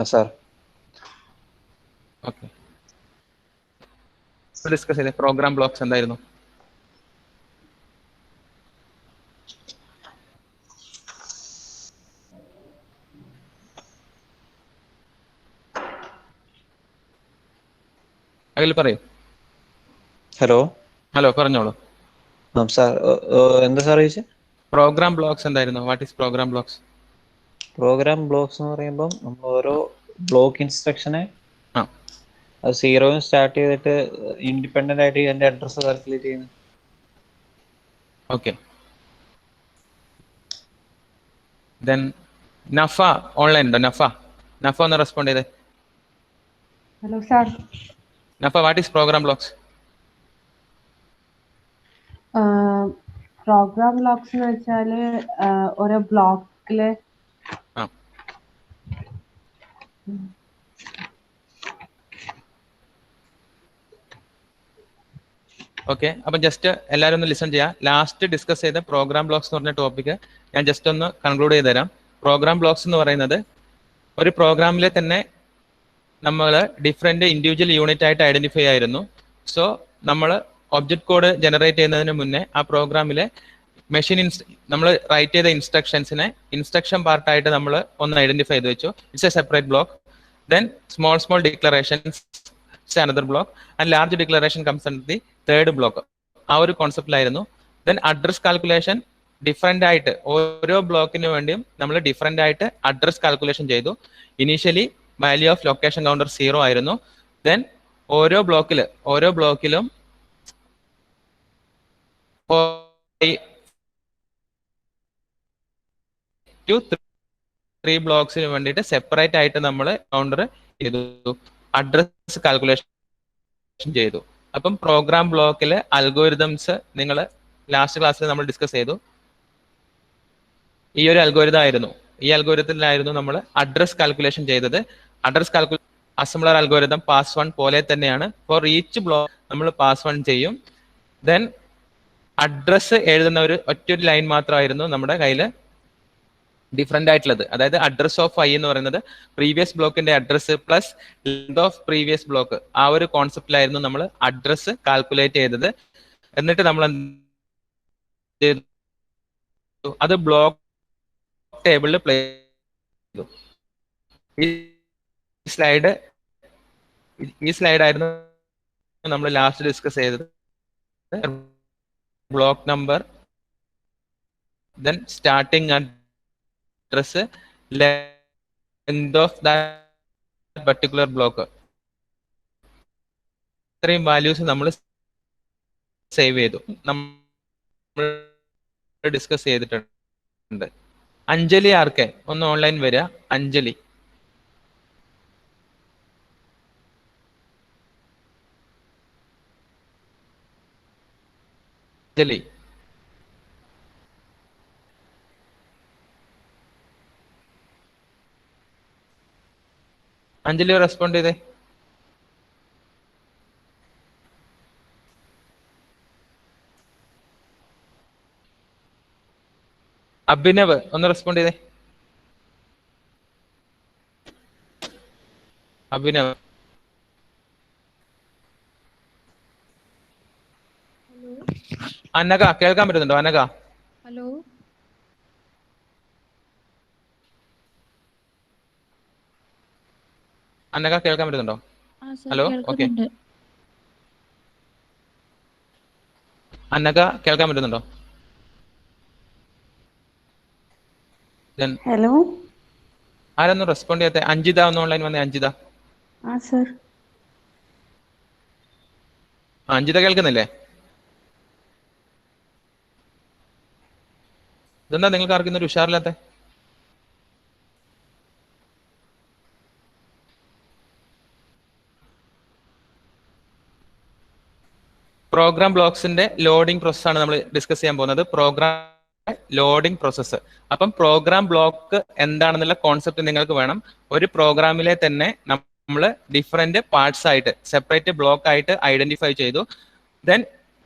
Sir. Okay, discuss ചെയ്തേ programme blocks എന്തായിരുന്നു? അതിൽ പറയൂ. ഹലോ, പറഞ്ഞോളൂ. സാർ, എന്താ സാർ ചോദിച്ചത്? പ്രോഗ്രാം ബ്ലോക്സ് എന്തായിരുന്നു? What is programme blocks? Programme blocks എന്ന് പറയുമ്പോൾ നമ്മൾ ഓരോ ബ്ലോക്ക് ഇൻസ്ട്രക്ഷനെ അത് 0 സ്റ്റാർട്ട് ചെയ്തിട്ട് ഇൻഡിപെൻഡന്റ് ആയിട്ട് അതിന്റെ അഡ്രസ് കാൽക്കുലേറ്റ് ചെയ്യുന്നു. ഓക്കെ, ദെൻ നഫ ഓൺലൈൻ ഉണ്ടോ? നഫ ഒന്ന് റെസ്പോണ്ട് ചെയ്തേ. Hello sir. നഫ, what is programme blocks? Programme blocks എന്ന് വെച്ചാൽ ഓരോ ബ്ലോക്കില് ഓക്കെ, അപ്പം ജസ്റ്റ് എല്ലാവരും ഒന്ന് ലിസൺ ചെയ്യാം. ലാസ്റ്റ് ഡിസ്കസ് ചെയ്ത പ്രോഗ്രാം ബ്ലോക്സ് എന്ന് പറഞ്ഞ ടോപ്പിക്ക് ഞാൻ ജസ്റ്റ് ഒന്ന് കൺക്ലൂഡ് ചെയ്ത് തരാം. പ്രോഗ്രാം ബ്ലോക്സ് എന്ന് പറയുന്നത് ഒരു പ്രോഗ്രാമിലെ തന്നെ നമ്മൾ ഡിഫറെൻറ്റ് ഇൻഡിവിജ്വൽ യൂണിറ്റ് ആയിട്ട് ഐഡന്റിഫൈ ആയിരുന്നു. സോ നമ്മൾ ഒബ്ജക്റ്റ് കോഡ് ജനറേറ്റ് ചെയ്യുന്നതിന് മുന്നേ ആ പ്രോഗ്രാമിലെ നമ്മൾ റൈറ്റ് ചെയ്ത ഇൻസ്ട്രക്ഷൻസിനെ ഇൻസ്ട്രക്ഷൻ പാർട്ടായിട്ട് നമ്മൾ ഒന്ന് ഐഡന്റിഫൈ ചെയ്ത് വെച്ചു. It's A separate block. Then small declarations another block and large declaration comes under the third block. ആ ഒരു കോൺസെപ്റ്റിലായിരുന്നു. ദെൻ അഡ്രസ് കാൽക്കുലേഷൻ ഡിഫറെൻ്റ് ആയിട്ട് ഓരോ ബ്ലോക്കിന് വേണ്ടിയും നമ്മൾ ഡിഫറെൻ്റ് ആയിട്ട് അഡ്രസ് കാൽക്കുലേഷൻ ചെയ്തു. Initially value of location counter 0 ആയിരുന്നു. ദെൻ ഓരോ ബ്ലോക്കിലും 3 ബ്ലോക്സിന് വേണ്ടിയിട്ട് സെപ്പറേറ്റ് ആയിട്ട് നമ്മൾ കൗണ്ടർ ചെയ്തു, അഡ്രസ് കാൽക്കുലേഷൻ ചെയ്തു. അപ്പം പ്രോഗ്രാം ബ്ലോക്കിലെ അൽഗോരിതംസ് നിങ്ങൾ ലാസ്റ്റ് ക്ലാസ്സിൽ നമ്മൾ ഡിസ്കസ് ചെയ്തു. ഈ ഒരു അൽഗോരിതം ആയിരുന്നു, ഈ അൽഗോരിതത്തിലായിരുന്നു നമ്മൾ അഡ്രസ് കാൽക്കുലേഷൻ ചെയ്തത്. Address calculation assembler algorithm pass 1 പോലെ തന്നെയാണ്. ഫോർ ഈച്ച് ബ്ലോക്ക് നമ്മൾ പാസ് 1 ചെയ്യും. ദെൻ അഡ്രസ് എഴുതുന്ന ഒറ്റൊരു ലൈൻ മാത്രമായിരുന്നു നമ്മുടെ കയ്യിൽ ഡിഫറെൻ്റ് ആയിട്ടുള്ളത്. അതായത് അഡ്രസ് ഓഫ് ഐ എന്ന് പറയുന്നത് പ്രീവിയസ് ബ്ലോക്കിന്റെ address plus length of previous block. ആ ഒരു കോൺസെപ്റ്റിലായിരുന്നു നമ്മൾ അഡ്രസ് കാൽക്കുലേറ്റ് ചെയ്തത്. എന്നിട്ട് നമ്മൾ അത് ബ്ലോക്ക് ടേബിളിൽ പ്ലേ ചെയ്തു. ഈ സ്ലൈഡായിരുന്നു നമ്മൾ ലാസ്റ്റ് ഡിസ്കസ് ചെയ്തത്. Block number, then starting address, length of that particular block. ഇത്രയും വാല്യൂസ് നമ്മൾ സേവ് ചെയ്തു, നമ്മൾ ഡിസ്കസ് ചെയ്തിട്ടുണ്ട്. അഞ്ജലി ആർക്കെ ഒന്ന് ഓൺലൈൻ വരിക. അഞ്ജലി അഞ്ജലി റെസ്പോണ്ട് ചെയ്തേ. അഭിനവ് ഒന്ന് റെസ്പോണ്ട് ചെയ്തേ. അഭിനവ്. അനഘ കേൾക്കാൻ പറ്റുന്നുണ്ടോ? അനഘ. ഹലോ. അനഘ കേൾക്കാൻ പറ്റുന്നുണ്ടോ? ഹലോ. ഓക്കെ, അനഘ കേൾക്കാൻ പറ്റുന്നുണ്ടോ? ഹലോ. ആരൊന്നും റെസ്പോണ്ട് ചെയ്യാത്ത? അഞ്ജിത ഒന്ന് ഓൺലൈൻ വന്നേ. അഞ്ജിത. അഞ്ജിത കേൾക്കുന്നില്ലേ? ഇതെന്താ നിങ്ങൾക്ക് ആർക്കും ഇന്നൊരു ഉഷാറില്ലാത്ത? പ്രോഗ്രാം ബ്ലോക്സിന്റെ ലോഡിംഗ് പ്രോസസ് ആണ് നമ്മൾ ഡിസ്കസ് ചെയ്യാൻ പോകുന്നത്. Program loading process. അപ്പം പ്രോഗ്രാം ബ്ലോക്ക് എന്താണെന്നുള്ള കോൺസെപ്റ്റ് നിങ്ങൾക്ക് വേണം. ഒരു പ്രോഗ്രാമിലെ തന്നെ നമ്മൾ ഡിഫറെന്റ് പാർട്സ് ആയിട്ട് സെപ്പറേറ്റ് ബ്ലോക്ക് ആയിട്ട് ഐഡന്റിഫൈ ചെയ്തു. ദെൻ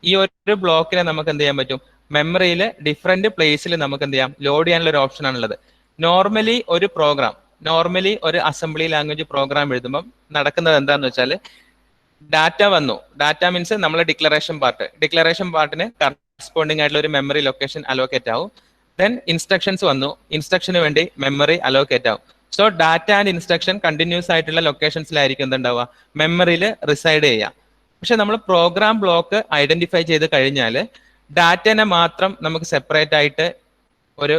ഈ ഒരു ബ്ലോക്കിനെ നമുക്ക് എന്ത് ചെയ്യാൻ പറ്റും? മെമ്മറിയിൽ ഡിഫറെന്റ് പ്ലേസിൽ നമുക്ക് എന്ത് ചെയ്യാം? ലോഡ് ചെയ്യാനുള്ള ഒരു ഓപ്ഷൻ ആണുള്ളത്. നോർമലി ഒരു പ്രോഗ്രാം നോർമലി ഒരു അസംബ്ലി ലാംഗ്വേജ് പ്രോഗ്രാം എഴുതുമ്പോൾ നടക്കുന്നത് എന്താണെന്ന് വെച്ചാൽ ഡാറ്റ വന്നു. ഡാറ്റ മീൻസ് നമ്മളെ ഡിക്ലറേഷൻ പാർട്ടിന് കറസ്പോണ്ടിങ് ആയിട്ടുള്ള ഒരു മെമ്മറി ലൊക്കേഷൻ അലോക്കേറ്റ് ആവും. ദെൻ ഇൻസ്ട്രക്ഷൻസ് വന്നു. ഇൻസ്ട്രക്ഷന് വേണ്ടി മെമ്മറി അലോക്കേറ്റ് ആവും. So data and instruction continuous ആയിട്ടുള്ള ലൊക്കേഷൻസിലായിരിക്കും എന്തുണ്ടാവുക, മെമ്മറിയിൽ റിസൈഡ് ചെയ്യുക. പക്ഷെ നമ്മൾ പ്രോഗ്രാം ബ്ലോക്ക് ഐഡന്റിഫൈ ചെയ്ത് കഴിഞ്ഞാൽ ഡാറ്റനെ മാത്രം നമുക്ക് സെപ്പറേറ്റ് ആയിട്ട് ഒരു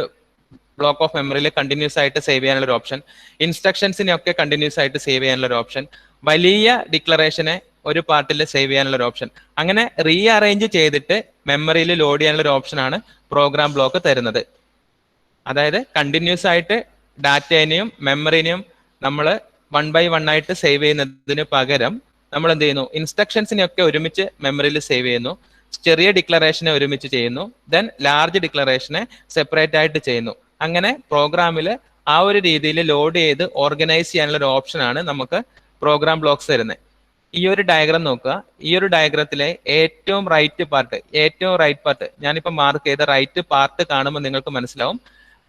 ബ്ലോക്ക് ഓഫ് മെമ്മറിയിൽ കണ്ടിന്യൂസ് ആയിട്ട് സേവ് ചെയ്യാനുള്ള ഒരു ഓപ്ഷൻ, ഇൻസ്ട്രക്ഷൻസിനെ ഒക്കെ കണ്ടിന്യൂസ് ആയിട്ട് സേവ് ചെയ്യാനുള്ള ഒരു ഓപ്ഷൻ, വലിയ ഡിക്ലറേഷനെ ഒരു പാർട്ടിൽ സേവ് ചെയ്യാനുള്ള ഒരു ഓപ്ഷൻ, അങ്ങനെ റീ അറേഞ്ച് ചെയ്തിട്ട് മെമ്മറിയിൽ ലോഡ് ചെയ്യാനുള്ള ഒരു ഓപ്ഷനാണ് പ്രോഗ്രാം ബ്ലോക്ക് തരുന്നത്. അതായത് കണ്ടിന്യൂസ് ആയിട്ട് ഡാറ്റേനെയും മെമ്മറിനെയും നമ്മൾ 1 by 1 ആയിട്ട് സേവ് ചെയ്യുന്നതിന് പകരം നമ്മൾ എന്ത് ചെയ്യുന്നു, ഇൻസ്ട്രക്ഷൻസിനെയൊക്കെ ഒരുമിച്ച് മെമ്മറിയിൽ സേവ് ചെയ്യുന്നു, ചെറിയ ഡിക്ലറേഷനെ ഒരുമിച്ച് ചെയ്യുന്നു, ദെൻ ലാർജ് ഡിക്ലറേഷനെ സെപ്പറേറ്റ് ആയിട്ട് ചെയ്യുന്നു. അങ്ങനെ പ്രോഗ്രാമിൽ ആ ഒരു രീതിയിൽ ലോഡ് ചെയ്ത് ഓർഗനൈസ് ചെയ്യാനുള്ള ഒരു ഓപ്ഷനാണ് നമുക്ക് പ്രോഗ്രാം ബ്ലോക്സ് തരുന്നത്. ഈ ഒരു ഡയഗ്രാം നോക്കുക. ഈ ഒരു ഡയഗ്രത്തിലെ ഏറ്റവും റൈറ്റ് പാർട്ട് ഞാനിപ്പോൾ മാർക്ക് ചെയ്ത റൈറ്റ് പാർട്ട് കാണുമ്പോൾ നിങ്ങൾക്ക് മനസ്സിലാവും.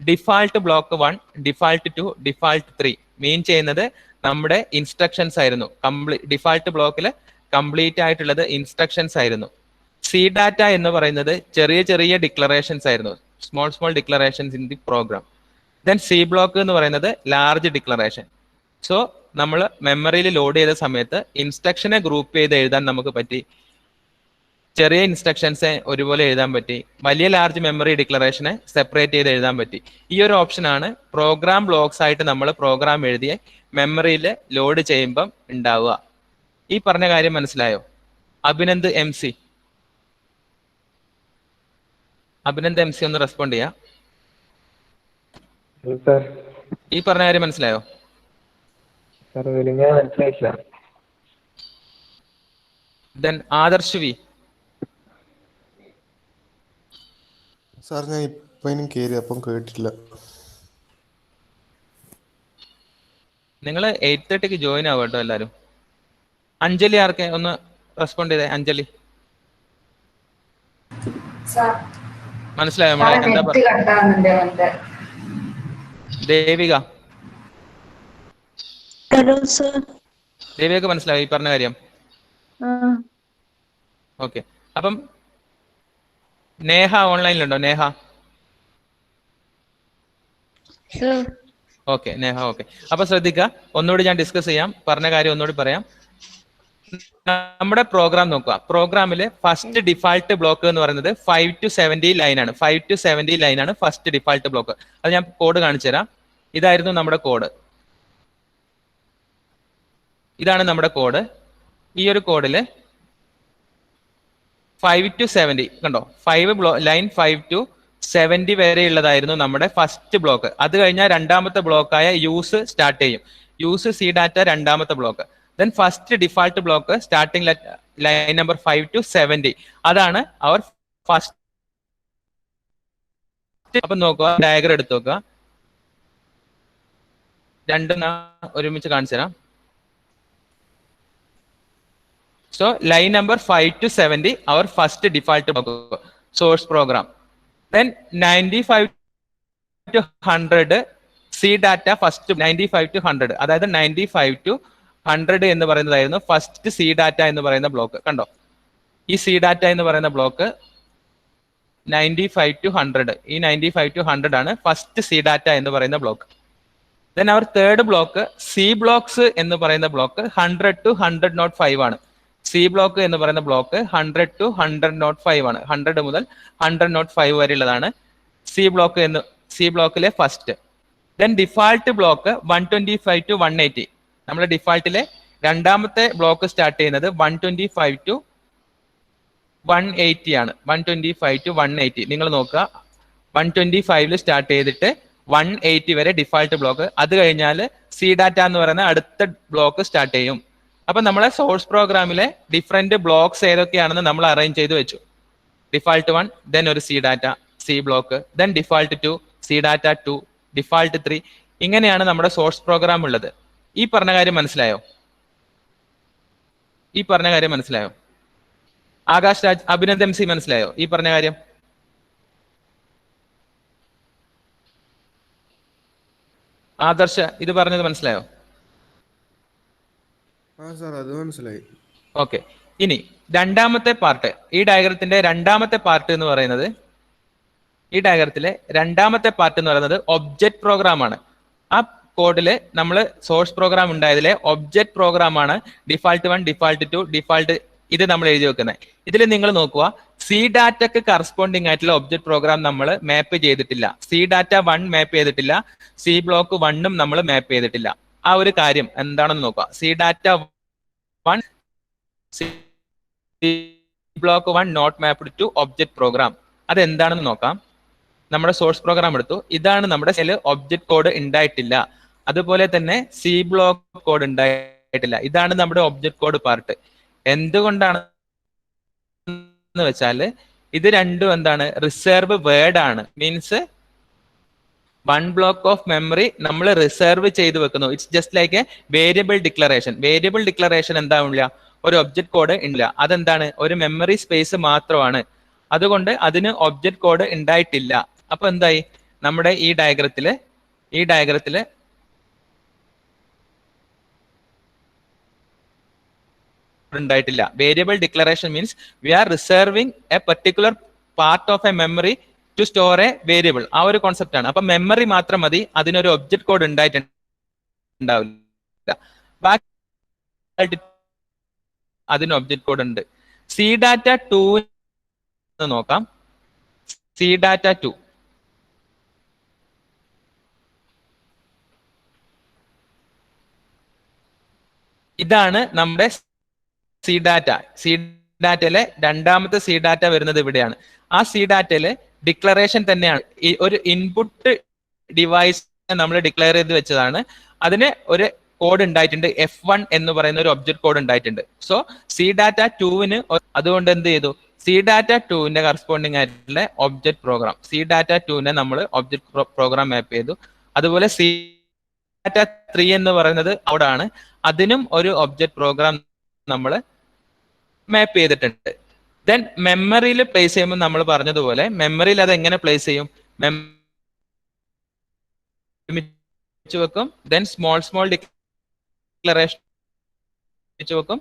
ഡിഫാൾട്ട് ബ്ലോക്ക് 1, ഡിഫാൾട്ട് 2, ഡിഫാൾട്ട് 3 മീൻ ചെയ്യുന്നത് നമ്മുടെ ഇൻസ്ട്രക്ഷൻസ് ആയിരുന്നു. ഡിഫാൾട്ട് ബ്ലോക്കിൽ കംപ്ലീറ്റ് ആയിട്ടുള്ളത് ഇൻസ്ട്രക്ഷൻസ് ആയിരുന്നു. സി ഡാറ്റ എന്ന് പറയുന്നത് ചെറിയ ഡിക്ലറേഷൻസ് ആയിരുന്നു, small declarations in the program. Then C block എന്ന് പറയുന്നത് ലാർജ് ഡിക്ലറേഷൻ. സോ നമ്മൾ മെമ്മറിയിൽ ലോഡ് ചെയ്ത സമയത്ത് ഇൻസ്ട്രക്ഷനെ ഗ്രൂപ്പ് ചെയ്ത് എഴുതാൻ നമുക്ക് പറ്റി, ചെറിയ ഇൻസ്ട്രക്ഷൻസ് ഒരുപോലെ എഴുതാൻ പറ്റി, വലിയ ലാർജ് മെമ്മറി ഡിക്ലറേഷനെ സെപ്പറേറ്റ് ചെയ്ത് എഴുതാൻ പറ്റി. ഈ ഒരു ഓപ്ഷനാണ് പ്രോഗ്രാം ബ്ലോക്സ് ആയിട്ട് നമ്മൾ പ്രോഗ്രാം എഴുതിയ മെമ്മറിയിൽ ലോഡ് ചെയ്യുമ്പം ഉണ്ടാവുക. ഈ പറഞ്ഞ കാര്യം മനസ്സിലായോ? അഭിനന്ദ് എം സി ഒന്ന് റെസ്പോണ്ട് ചെയ്യാം. ഈ പറഞ്ഞ കാര്യം മനസ്സിലായോ? Then Adarsh V. സാർ ഞാൻ ഇപ്പം കേറി, അപ്പം കേട്ടിട്ടില്ല. നിങ്ങൾ 8:30 ജോയിൻ ആവും കേട്ടോ എല്ലാവരും. അഞ്ജലി ആർക്കെ ഒന്ന് റെസ്പോണ്ട് ചെയ്തേ. അഞ്ജലി മനസ്സിലായോ? ദേവിക ദേവികക്ക് മനസ്സിലായോ ഈ പറഞ്ഞ കാര്യം? ഓക്കെ. അപ്പം നേഹ ഓൺലൈനിലുണ്ടോ? നേഹ ഓക്കെ. നേഹ ഓക്കെ. അപ്പൊ ശ്രദ്ധിക്കുക, ഒന്നുകൂടി ഞാൻ ഡിസ്കസ് ചെയ്യാം, പറഞ്ഞ കാര്യം ഒന്നുകൂടി പറയാം. നമ്മുടെ പ്രോഗ്രാം നോക്കുക. പ്രോഗ്രാമില് ഫസ്റ്റ് ഡിഫാൾട്ട് ബ്ലോക്ക് എന്ന് പറയുന്നത് 5 to 70 ലൈനാണ്. 5 to 70 ലൈനാണ് ഫസ്റ്റ് ഡിഫാൾട്ട് ബ്ലോക്ക്. അത് ഞാൻ കോഡ് കാണിച്ചു തരാം. ഇതായിരുന്നു നമ്മുടെ കോഡ്. ഇതാണ് നമ്മുടെ കോഡ്. ഈ ഒരു കോഡില് 5 to 70 കണ്ടോ, ലൈൻ 5 to 70 വരെ ഉള്ളതായിരുന്നു നമ്മുടെ ഫസ്റ്റ് ബ്ലോക്ക്. അത് കഴിഞ്ഞാൽ രണ്ടാമത്തെ ബ്ലോക്കായ യൂസ് സ്റ്റാർട്ട് ചെയ്യും. യൂസ് സി ഡാറ്റ രണ്ടാമത്തെ block. Then first default block starting line number 5 to 70 അതാണ് അവർ ഫസ്റ്റ്. അപ്പൊ നോക്കുക, ഡയഗ്രം എടുത്ത് നോക്കുക. രണ്ടും ഒരുമിച്ച് കാണിച്ചു തരാം. So line number 5 to 70 our first default source program. Then 95 to 100 C data first 95 to 100 അതായത് 95 to 100 എന്ന് പറയുന്നതായിരുന്നു ഫസ്റ്റ് സി ഡാറ്റ എന്ന് പറയുന്ന ബ്ലോക്ക്. കണ്ടോ, ഈ സി ഡാറ്റ എന്ന് പറയുന്ന ബ്ലോക്ക് 95 to 100, ഈ 95 to 100 ആണ് ഫസ്റ്റ് സി ഡാറ്റ എന്ന് പറയുന്ന ബ്ലോക്ക്. ദെൻ അവർ തേർഡ് ബ്ലോക്ക് സി ബ്ലോക്സ് എന്ന് പറയുന്ന ബ്ലോക്ക് 100 to 100.5 ആണ്. സി ബ്ലോക്ക് എന്ന് പറയുന്ന ബ്ലോക്ക് 100 to 100.5 ആണ്. 100 മുതൽ 100.5 വരെ ഉള്ളതാണ് സി ബ്ലോക്കിലെ first. Then default block 125 to 180. നമ്മുടെ ഡിഫാൾട്ടിലെ രണ്ടാമത്തെ ബ്ലോക്ക് സ്റ്റാർട്ട് ചെയ്യുന്നത് 125 to 180 ആണ്. 125 to 180 നിങ്ങൾ നോക്കുക, 125 സ്റ്റാർട്ട് ചെയ്തിട്ട് 180 വരെ ഡിഫാൾട്ട് ബ്ലോക്ക്. അത് കഴിഞ്ഞാൽ സി ഡാറ്റ എന്ന് പറയുന്ന അടുത്ത ബ്ലോക്ക് സ്റ്റാർട്ട് ചെയ്യും. അപ്പൊ നമ്മളെ സോഴ്സ് പ്രോഗ്രാമിലെ ഡിഫറെന്റ് ബ്ലോക്സ് ഏതൊക്കെയാണെന്ന് നമ്മൾ അറേഞ്ച് ചെയ്ത് വെച്ചു. ഡിഫാൾട്ട് 1, ദെൻ ഒരു C data C block, then default 2, C data 2, default 3. ഇങ്ങനെയാണ് നമ്മുടെ സോഴ്സ് പ്രോഗ്രാം ഉള്ളത്. ഈ പറഞ്ഞ കാര്യം മനസ്സിലായോ? ഈ പറഞ്ഞ കാര്യം മനസ്സിലായോ? ആകാശ് രാജ്, അഭിനന്ദ് എം സി മനസ്സിലായോ ഈ പറഞ്ഞ കാര്യം? ആദർശ ഇത് പറഞ്ഞത് മനസ്സിലായോ? ആ സാർ അത് മനസ്സിലായി. ഓക്കെ. ഇനി രണ്ടാമത്തെ പാർട്ട്, ഈ ഡയഗ്രത്തിന്റെ രണ്ടാമത്തെ പാർട്ട് എന്ന് പറയുന്നത്, ഈ ഡയഗ്രത്തിലെ രണ്ടാമത്തെ പാർട്ട് എന്ന് പറയുന്നത് ഒബ്ജക്റ്റ് പ്രോഗ്രാം ആണ്. ആ കോഡില് നമ്മൾ സോഴ്സ് പ്രോഗ്രാം ഉണ്ടായതിലെ ഒബ്ജക്റ്റ് പ്രോഗ്രാം ആണ് ഡിഫാൾട്ട് 1, ഡിഫാൾട്ട് 2, ഡിഫാൾട്ട് ഇത് നമ്മൾ എഴുതി വെക്കുന്നത്. ഇതിൽ നിങ്ങൾ നോക്കുക, സി ഡാറ്റക്ക് കറസ്പോണ്ടിങ് ആയിട്ടുള്ള ഒബ്ജക്റ്റ് പ്രോഗ്രാം നമ്മൾ മാപ്പ് ചെയ്തിട്ടില്ല. സി ഡാറ്റ 1 മാപ്പ് ചെയ്തിട്ടില്ല, സി ബ്ലോക്ക് 1ഉം നമ്മൾ മാപ്പ് ചെയ്തിട്ടില്ല. ആ ഒരു കാര്യം എന്താണെന്ന് നോക്കുക. C data 1, C block 1 not mapped to object program. അതെന്താണെന്ന് നോക്കാം. നമ്മുടെ സോഴ്സ് പ്രോഗ്രാം എടുത്തു, ഇതാണ് നമ്മുടെ സെൽ ഒബ്ജക്റ്റ് കോഡ് ഉണ്ടായിട്ടില്ല. അതുപോലെ തന്നെ സി ബ്ലോക്ക് കോഡ് ഉണ്ടായിട്ടില്ല. ഇതാണ് നമ്മുടെ ഒബ്ജക്റ്റ് കോഡ് പാർട്ട്. എന്തുകൊണ്ടാണ് വെച്ചാൽ ഇത് രണ്ടും എന്താണ്, റിസർവ് വേർഡ് ആണ്. മീൻസ് 1 ബ്ലോക്ക് ഓഫ് മെമ്മറി നമ്മൾ റിസർവ് ചെയ്ത് വെക്കുന്നു. It's just like a variable declaration. Variable declaration എന്താവില്ല, ഒരു ഒബ്ജക്റ്റ് കോഡ് ഇല്ല. അതെന്താണ്, ഒരു മെമ്മറി സ്പേസ് മാത്രമാണ്. അതുകൊണ്ട് അതിന് ഒബ്ജക്റ്റ് കോഡ് ഉണ്ടായിട്ടില്ല. അപ്പൊ എന്തായി, നമ്മുടെ ഈ ഡയഗ്രത്തില് ഉണ്ടായിട്ടില്ല. Variable declaration means we are reserving a particular part of a memory to store a variable. ആ ഒരു കോൺസെപ്റ്റ് ആണ്. അപ്പൊ മെമ്മറി മാത്രം മതി, അതിനൊരു ഒബ്ജക്റ്റ് കോഡ് ഉണ്ടായിട്ടുണ്ടാവില്ല. ബാക്കി അതിന് ഒബ്ജക്റ്റ് കോഡ് ഉണ്ട്. സി ഡാറ്റ 2 നോക്കാം. സി ഡാറ്റ 2 ഇതാണ് നമ്മുടെ സി ഡാറ്റ. സി ഡാറ്റയിലെ രണ്ടാമത്തെ സി ഡാറ്റ വരുന്നത് ഇവിടെയാണ്. ആ സി ഡാറ്റയില് ഡിക്ലറേഷൻ തന്നെയാണ്. ഈ ഒരു ഇൻപുട്ട് ഡിവൈസ് നമ്മൾ ഡിക്ലെയർ ചെയ്ത് വെച്ചതാണ്. അതിന് ഒരു കോഡ് ഉണ്ടായിട്ടുണ്ട്, F1 എന്ന് പറയുന്ന ഒരു ഒബ്ജക്റ്റ് കോഡ് ഉണ്ടായിട്ടുണ്ട്. സോ സി ഡാറ്റ 2വിന് അതുകൊണ്ട് എന്ത് ചെയ്തു, സി ഡാറ്റ 2വിന്റെ കറസ്പോണ്ടിങ് ആയിട്ടുള്ള ഒബ്ജക്റ്റ് പ്രോഗ്രാം, സി ഡാറ്റ 2വിനെ നമ്മൾ ഒബ്ജക്റ്റ് പ്രോഗ്രാം മാപ്പ് ചെയ്തു. അതുപോലെ സി ഡാറ്റ 3 എന്ന് പറയുന്നത് അവിടെ ആണ്, അതിനും ഒരു ഒബ്ജക്റ്റ് പ്രോഗ്രാം നമ്മൾ മാപ്പ് ചെയ്തിട്ടുണ്ട്. ദെൻ മെമ്മറിയിൽ പ്ലേസ് ചെയ്യുമ്പോൾ നമ്മൾ പറഞ്ഞതുപോലെ മെമ്മറിയിൽ അത് എങ്ങനെ പ്ലേസ് ചെയ്യും, വെക്കും. ദെൻ സ്മോൾ ഡിക്ലറേഷൻ വെക്കും.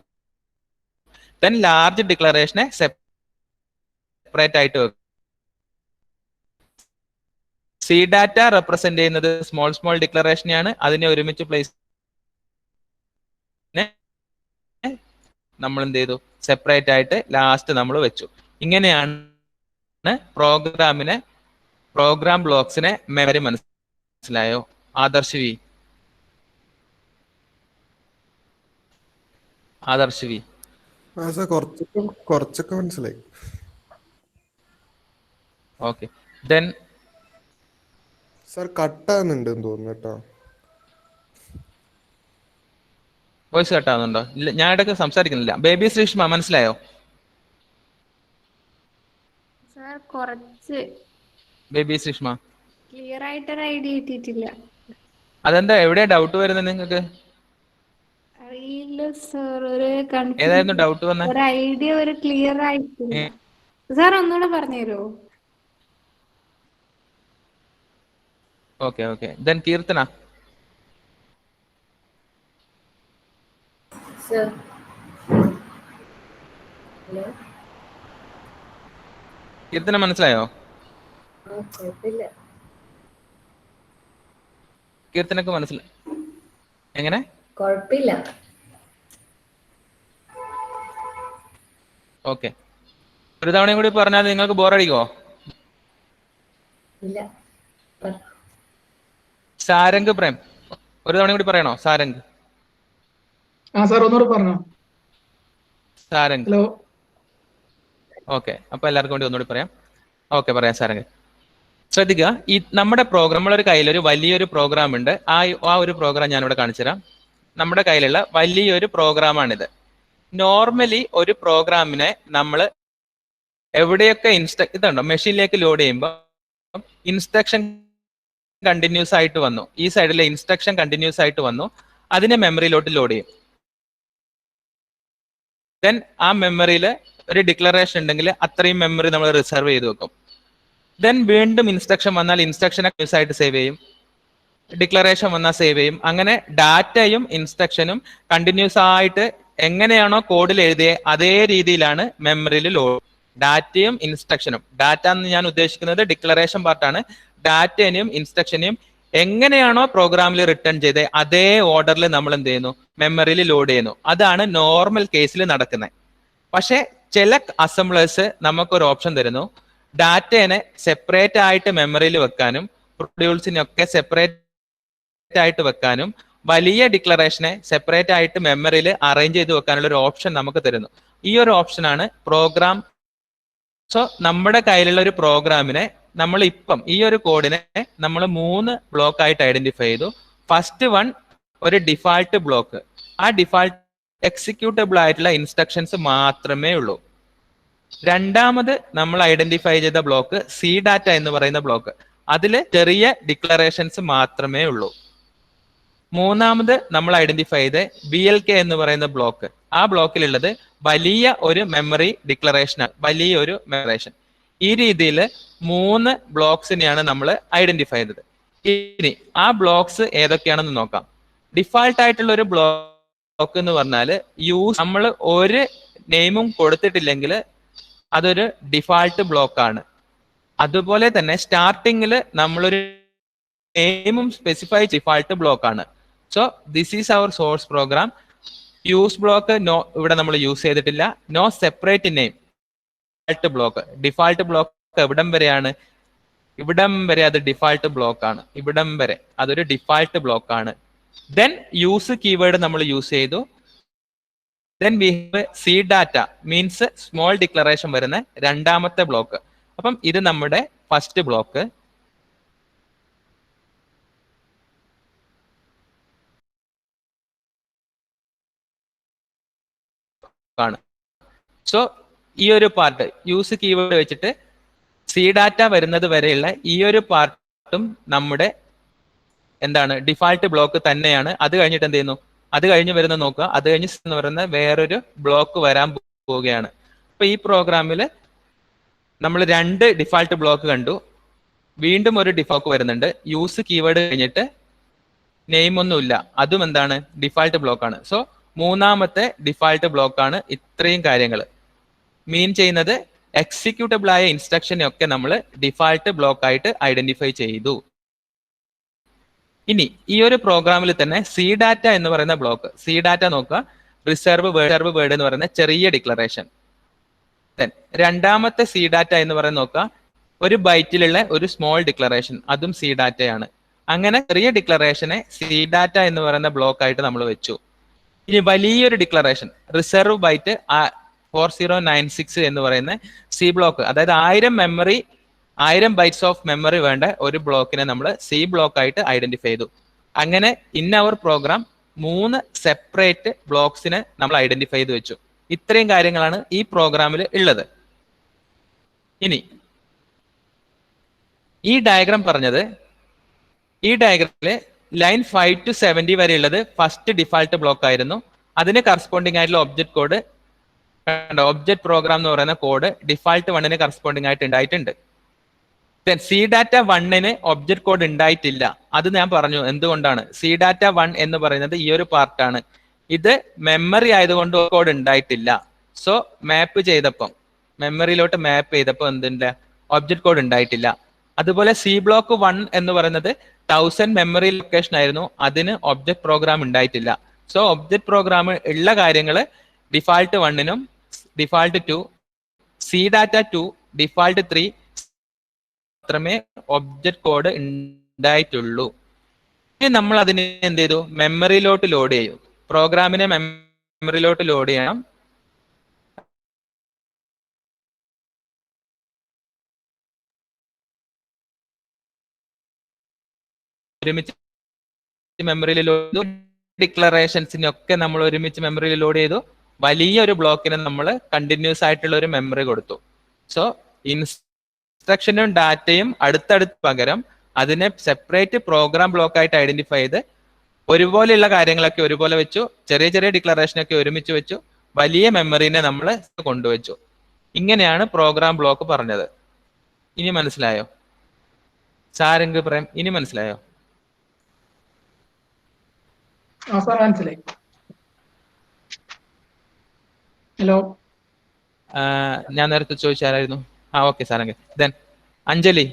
ദെൻ ലാർജ് ഡിക്ലറേഷനെ സെപ്പറേറ്റ് ആയിട്ട് വെക്കും. സി ഡാറ്റ റെപ്രസെന്റ് ചെയ്യുന്നത് സ്മോൾ ഡിക്ലറേഷനെയാണ്. അതിനെ ഒരുമിച്ച് പ്ലേസ് നമ്മൾ എന്ത് ചെയ്തു, സെപ്പറേറ്റ് ആയിട്ട് ലാസ്റ്റ് നമ്മൾ വെച്ചു. ഇങ്ങനെയാണ് പ്രോഗ്രാം ബ്ലോക്സിനെ മെമ്മറി. മനസ്സിലായോ ആദർശ് വി? കുറച്ചൊക്കെ മനസ്സിലായി. ഓക്കെ. ദെൻ സാർ കട്ടാകുന്നുണ്ടെന്ന് തോന്നുന്നു കേട്ടോ. വോയിസ് കട്ടാകുന്നുണ്ടോ? ഇല്ല, ഞാൻ ഇടയ്ക്ക് സംസാരിക്കുന്നില്ല. ബേബി ശ്രീഷ്മ മനസ്സിലായോ? കുറച്ച് ബേബി ശ്രീഷ്മ ക്ലിയർ ആയിട്ട് ഒരു ഐഡിയ കിട്ടിയിട്ടില്ല. അതെന്താ, എവിടെയാ ഡൗട്ട് വരുന്നത് നിങ്ങൾക്ക്? അറിയില്ല സാർ, ഒരു ഏതായിരുന്നു ഡൗട്ട് വന്നത്? ഒരു ഐഡിയ ഒരു ക്ലിയർ ആയിട്ടില്ല സാർ, ഒന്നുകൂടെ പറഞ്ഞുതരുമോ? ഓക്കെ. ദെൻ കീർത്തന. കീർത്തന മനസ്സിലായോ? കീർത്തനക്ക് മനസ്സിലായി? എങ്ങനെ? കുഴപ്പമില്ല. ഓക്കെ. ഒരു തവണയും കൂടി പറഞ്ഞാൽ നിങ്ങൾക്ക് ബോറടിക്കോ? ഇല്ല. സാരംഗ് പ്രേം, ഒരു തവണ കൂടി പറയണോ? സാരംഗ്. സാർ ഒന്നുകൂടി പറഞ്ഞോ. സാരംഗ്. ഹലോ. ഓക്കെ, അപ്പൊ എല്ലാവർക്കും വേണ്ടി ഒന്നുകൂടി പറയാം. ഓക്കെ, പറയാം സാരംഗ്. ശ്രദ്ധിക്കുക, ഈ നമ്മുടെ പ്രോഗ്രാം, നമ്മളൊരു കയ്യിലൊരു വലിയൊരു പ്രോഗ്രാം ഉണ്ട്. ആ ഒരു പ്രോഗ്രാം ഞാനിവിടെ കാണിച്ചു തരാം. നമ്മുടെ കയ്യിലുള്ള വലിയൊരു പ്രോഗ്രാമാണിത്. നോർമലി ഒരു പ്രോഗ്രാമിനെ നമ്മൾ എവിടെയൊക്കെ ഇതുണ്ടോ, മെഷീനിലേക്ക് ലോഡ് ചെയ്യുമ്പോൾ ഇൻസ്ട്രക്ഷൻ കണ്ടിന്യൂസ് ആയിട്ട് വന്നു, ഈ സൈഡിലെ ഇൻസ്ട്രക്ഷൻ കണ്ടിന്യൂസ് ആയിട്ട് വന്നു, അതിനെ മെമ്മറിയിലോട്ട് ലോഡ് ചെയ്യും. ദെൻ ആ മെമ്മറിയിൽ ഒരു ഡിക്ലറേഷൻ ഉണ്ടെങ്കിൽ അത്രയും മെമ്മറി നമ്മൾ റിസർവ് ചെയ്ത് വെക്കും. ദെൻ വീണ്ടും ഇൻസ്ട്രക്ഷൻ വന്നാൽ ഇൻസ്ട്രക്ഷനെ കണ്ടിന്യൂസ് ആയിട്ട് സേവ് ചെയ്യും. ഡിക്ലറേഷൻ വന്നാൽ സേവ് ചെയ്യും. അങ്ങനെ ഡാറ്റയും ഇൻസ്ട്രക്ഷനും കണ്ടിന്യൂസ് ആയിട്ട് എങ്ങനെയാണോ കോഡിൽ എഴുതിയത് അതേ രീതിയിലാണ് മെമ്മറിയിൽ ലോഡ്. ഡാറ്റയും ഇൻസ്ട്രക്ഷനും, ഡാറ്റ എന്ന് ഞാൻ ഉദ്ദേശിക്കുന്നത് ഡിക്ലറേഷൻ പാർട്ടാണ്. ഡാറ്റേനെയും ഇൻസ്ട്രക്ഷനെയും എങ്ങനെയാണോ പ്രോഗ്രാമിൽ റിട്ടേൺ ചെയ്തത് അതേ ഓർഡറിൽ നമ്മൾ എന്ത് ചെയ്യുന്നു, മെമ്മറിയിൽ ലോഡ് ചെയ്യുന്നു. അതാണ് നോർമൽ കേസിൽ നടക്കുന്നത്. പക്ഷെ ചില അസംബ്ലേഴ്സ് നമുക്കൊരു ഓപ്ഷൻ തരുന്നു, ഡാറ്റേനെ സെപ്പറേറ്റ് ആയിട്ട് മെമ്മറിയിൽ വെക്കാനും പ്രൊഡ്യൂൾസിനൊക്കെ സെപ്പറേറ്റ് ആയിട്ട് വെക്കാനും വലിയ ഡിക്ലറേഷനെ സെപ്പറേറ്റ് ആയിട്ട് മെമ്മറിയിൽ അറേഞ്ച് ചെയ്ത് വെക്കാനുള്ള ഒരു ഓപ്ഷൻ നമുക്ക് തരുന്നു. ഈ ഒരു ഓപ്ഷനാണ് പ്രോഗ്രാം. സോ നമ്മുടെ കയ്യിലുള്ള ഒരു പ്രോഗ്രാമിനെ നമ്മൾ ഇപ്പം ഈ ഒരു കോഡിനെ നമ്മൾ 3 ബ്ലോക്ക് ആയിട്ട് ഐഡന്റിഫൈ ചെയ്തു. ഫസ്റ്റ് വൺ ഒരു ഡിഫാൾട്ട് ബ്ലോക്ക്. ആ ഡിഫാൾട്ട് എക്സിക്യൂട്ടബിൾ ആയിട്ടുള്ള ഇൻസ്ട്രക്ഷൻസ് മാത്രമേ ഉള്ളൂ. രണ്ടാമത് നമ്മൾ ഐഡന്റിഫൈ ചെയ്ത ബ്ലോക്ക് സി ഡാറ്റ എന്ന് പറയുന്ന ബ്ലോക്ക്. അതിൽ ചെറിയ ഡിക്ലറേഷൻസ് മാത്രമേ ഉള്ളൂ. മൂന്നാമത് നമ്മൾ ഐഡന്റിഫൈ ചെയ്ത് BLK എന്ന് പറയുന്ന ബ്ലോക്ക്. ആ ബ്ലോക്കിലുള്ളത് വലിയ ഒരു മെമ്മറി ഡിക്ലറേഷനാണ്, വലിയ ഒരു മെമ്മറേഷൻ. ഈ രീതിയിൽ 3 ബ്ലോക്സിനെയാണ് നമ്മൾ ഐഡന്റിഫൈ ചെയ്തത്. ഇനി ആ ബ്ലോക്സ് ഏതൊക്കെയാണെന്ന് നോക്കാം. ഡിഫാൾട്ട് ആയിട്ടുള്ള ഒരു ബ്ലോക്ക് എന്ന് പറഞ്ഞാൽ നമ്മൾ ഒരു നെയിമും കൊടുത്തിട്ടില്ലെങ്കിൽ അതൊരു ഡിഫാൾട്ട് ബ്ലോക്ക് ആണ്. അതുപോലെ തന്നെ സ്റ്റാർട്ടിങ്ങിൽ നമ്മളൊരു നെയിമും സ്പെസിഫൈ ഡിഫാൾട്ട് ബ്ലോക്ക് ആണ്. So this is our source program. Use block ഇവിടെ നമ്മൾ യൂസ് ചെയ്തിട്ടില്ല. No separate name. Default block എവിടം വരെയാണ്? ഇവിടം വരെ അത് ഡിഫാൾട്ട് ബ്ലോക്ക് ആണ്. ഇവിടം വരെ അതൊരു ഡിഫാൾട്ട് ബ്ലോക്ക് ആണ്. ദെൻ യൂസ് കീവേഡ് നമ്മൾ യൂസ് ചെയ്തു. Then we have C data means small declaration വരുന്ന രണ്ടാമത്തെ ബ്ലോക്ക്. അപ്പം ഇത് നമ്മുടെ ഫസ്റ്റ് ബ്ലോക്ക്. ആണ്. സോ ഈ ഒരു പാർട്ട് യൂസ് കീവേഡ് വെച്ചിട്ട് സി ഡാറ്റ വരുന്നത് വരെയുള്ള ഈ ഒരു പാർട്ടും നമ്മുടെ എന്താണ് ഡിഫാൾട്ട് ബ്ലോക്ക് തന്നെയാണ്. അത് കഴിഞ്ഞിട്ട് എന്ത് ചെയ്യുന്നു, അത് കഴിഞ്ഞ് വരുന്ന നോക്കുക. അത് കഴിഞ്ഞ് എന്ന് പറയുന്ന വേറൊരു ബ്ലോക്ക് വരാൻ പോവുകയാണ്. അപ്പൊ ഈ പ്രോഗ്രാമിൽ നമ്മൾ 2 ഡിഫാൾട്ട് ബ്ലോക്ക് കണ്ടു. വീണ്ടും ഒരു ഡിഫോക്ക് വരുന്നുണ്ട്. യൂസ് കീവേഡ് കഴിഞ്ഞിട്ട് നെയിം ഒന്നുമില്ല, അതും എന്താണ് ഡിഫാൾട്ട് ബ്ലോക്ക് ആണ്. സോ മൂന്നാമത്തെ ഡിഫാൾട്ട് ബ്ലോക്ക് ആണ് ഇത്രയും കാര്യങ്ങൾ മീൻ ചെയ്യുന്നത്. എക്സിക്യൂട്ടബിൾ ആയ ഇൻസ്ട്രക്ഷനെ ഒക്കെ നമ്മൾ ഡിഫാൾട്ട് ബ്ലോക്ക് ആയിട്ട് ഐഡന്റിഫൈ ചെയ്തു. ഇനി ഈ ഒരു പ്രോഗ്രാമിൽ തന്നെ സി ഡാറ്റ എന്ന് പറയുന്ന ബ്ലോക്ക്. സി ഡാറ്റ നോക്കുക, റിസർവ് വേർഡ് എന്ന് പറയുന്ന ചെറിയ ഡിക്ലറേഷൻ. രണ്ടാമത്തെ സി ഡാറ്റ എന്ന് പറയുന്നത് നോക്കുക, ഒരു ബൈറ്റിലുള്ള ഒരു സ്മോൾ ഡിക്ലറേഷൻ, അതും സി ഡാറ്റയാണ്. അങ്ങനെ ചെറിയ ഡിക്ലറേഷനെ സി ഡാറ്റ എന്ന് പറയുന്ന ബ്ലോക്ക് ആയിട്ട് നമ്മൾ വെച്ചു. ഇനി വലിയൊരു ഡിക്ലറേഷൻ റിസർവ് ബൈറ്റ് 4096 എന്ന് പറയുന്ന സി ബ്ലോക്ക്, അതായത് 1000 ബൈറ്റ്സ് ഓഫ് മെമ്മറി വേണ്ട ഒരു ബ്ലോക്കിനെ നമ്മൾ സി ബ്ലോക്ക് ആയിട്ട് ഐഡന്റിഫൈ ചെയ്തു. അങ്ങനെ ഇൻ അവർ പ്രോഗ്രാം 3 സെപ്പറേറ്റ് ബ്ലോക്സിനെ നമ്മൾ ഐഡന്റിഫൈ ചെയ്ത് വെച്ചു. ഇത്രയും കാര്യങ്ങളാണ് ഈ പ്രോഗ്രാമിൽ ഉള്ളത്. ഇനി ഈ ഡയഗ്രാം പറഞ്ഞത്, ഈ ഡയഗ്രാമില് ലൈൻ 5 to 70 വരെ ഉള്ളത് ഫസ്റ്റ് ഡിഫാൾട്ട് ബ്ലോക്ക് ആയിരുന്നു. അതിന് കറസ്പോണ്ടിങ് ആയിട്ടുള്ള ഒബ്ജക്ട് കോഡ്, ഒബ്ജക്ട് പ്രോഗ്രാം എന്ന് പറയുന്ന കോഡ് ഡിഫാൾട്ട് 1ന് കറസ്പോണ്ടിങ് ആയിട്ട് ഉണ്ടായിട്ടുണ്ട്. സി ഡാറ്റ 1ന് ഒബ്ജക്ട് കോഡ് ഉണ്ടായിട്ടില്ല. അത് ഞാൻ പറഞ്ഞു എന്തുകൊണ്ടാണ്. സി ഡാറ്റ 1 എന്ന് പറയുന്നത് ഈ ഒരു പാർട്ടാണ്. ഇത് മെമ്മറി ആയതുകൊണ്ട് കോഡ് ഉണ്ടായിട്ടില്ല. സോ മാപ്പ് ചെയ്തപ്പം, മെമ്മറിയിലോട്ട് മാപ്പ് ചെയ്തപ്പോൾ എന്തില്ല, ഒബ്ജക്ട് കോഡ് ഉണ്ടായിട്ടില്ല. അതുപോലെ സി ബ്ലോക്ക് 1 എന്ന് പറയുന്നത് 1000 മെമ്മറി ലൊക്കേഷൻ ആയിരുന്നു. അതിന് ഒബ്ജക്ട് പ്രോഗ്രാം ഉണ്ടായിട്ടില്ല. സോ ഒബ്ജക്ട് പ്രോഗ്രാം ഉള്ള കാര്യങ്ങൾ ഡിഫാൾട്ട് 1നും ഡിഫാൾട്ട് 2, സി ഡാറ്റ 2, ഡിഫാൾട്ട് 3 മാത്രമേ ഒബ്ജക്ട് കോഡ് ഉണ്ടായിട്ടുള്ളൂ. ഇനി നമ്മൾ അതിനെ എന്ത് ചെയ്തു, മെമ്മറിയിലോട്ട് ലോഡ് ചെയ്യും. പ്രോഗ്രാമിനെ മെമ്മറിയിലോട്ട് ലോഡ് ചെയ്യണം. ഒരുമിച്ച് മെമ്മറിയിൽ ലോഡ് ചെയ്തു. ഡിക്ലറേഷൻസിനൊക്കെ നമ്മൾ ഒരുമിച്ച് മെമ്മറിയിൽ ലോഡ് ചെയ്തു. വലിയൊരു ബ്ലോക്കിന് നമ്മൾ കണ്ടിന്യൂസ് ആയിട്ടുള്ള ഒരു മെമ്മറി കൊടുത്തു. സോ ഇൻസ്ട്രക്ഷനും ഡാറ്റയും അടുത്തടുത്ത് പകരം അതിനെ സെപ്പറേറ്റ് പ്രോഗ്രാം ബ്ലോക്ക് ആയിട്ട് ഐഡന്റിഫൈ ചെയ്ത് ഒരുപോലെയുള്ള കാര്യങ്ങളൊക്കെ ഒരുപോലെ വെച്ചു. ചെറിയ ചെറിയ ഡിക്ലറേഷനൊക്കെ ഒരുമിച്ച് വെച്ചു. വലിയ മെമ്മറിനെ നമ്മൾ കൊണ്ടുവച്ചു. ഇങ്ങനെയാണ് പ്രോഗ്രാം ബ്ലോക്ക് പറഞ്ഞത്. ഇനി മനസ്സിലായോ? സാരംഗ് പ്രേം, ഇനി മനസ്സിലായോ? ആ സാർ മനസ്സിലായി. ഹലോ, ഞാൻ നേരത്തെ ചോദിച്ചായിരുന്നു. ഓക്കെ സാറെങ്കിൽ ദെൻ അഞ്ജലി.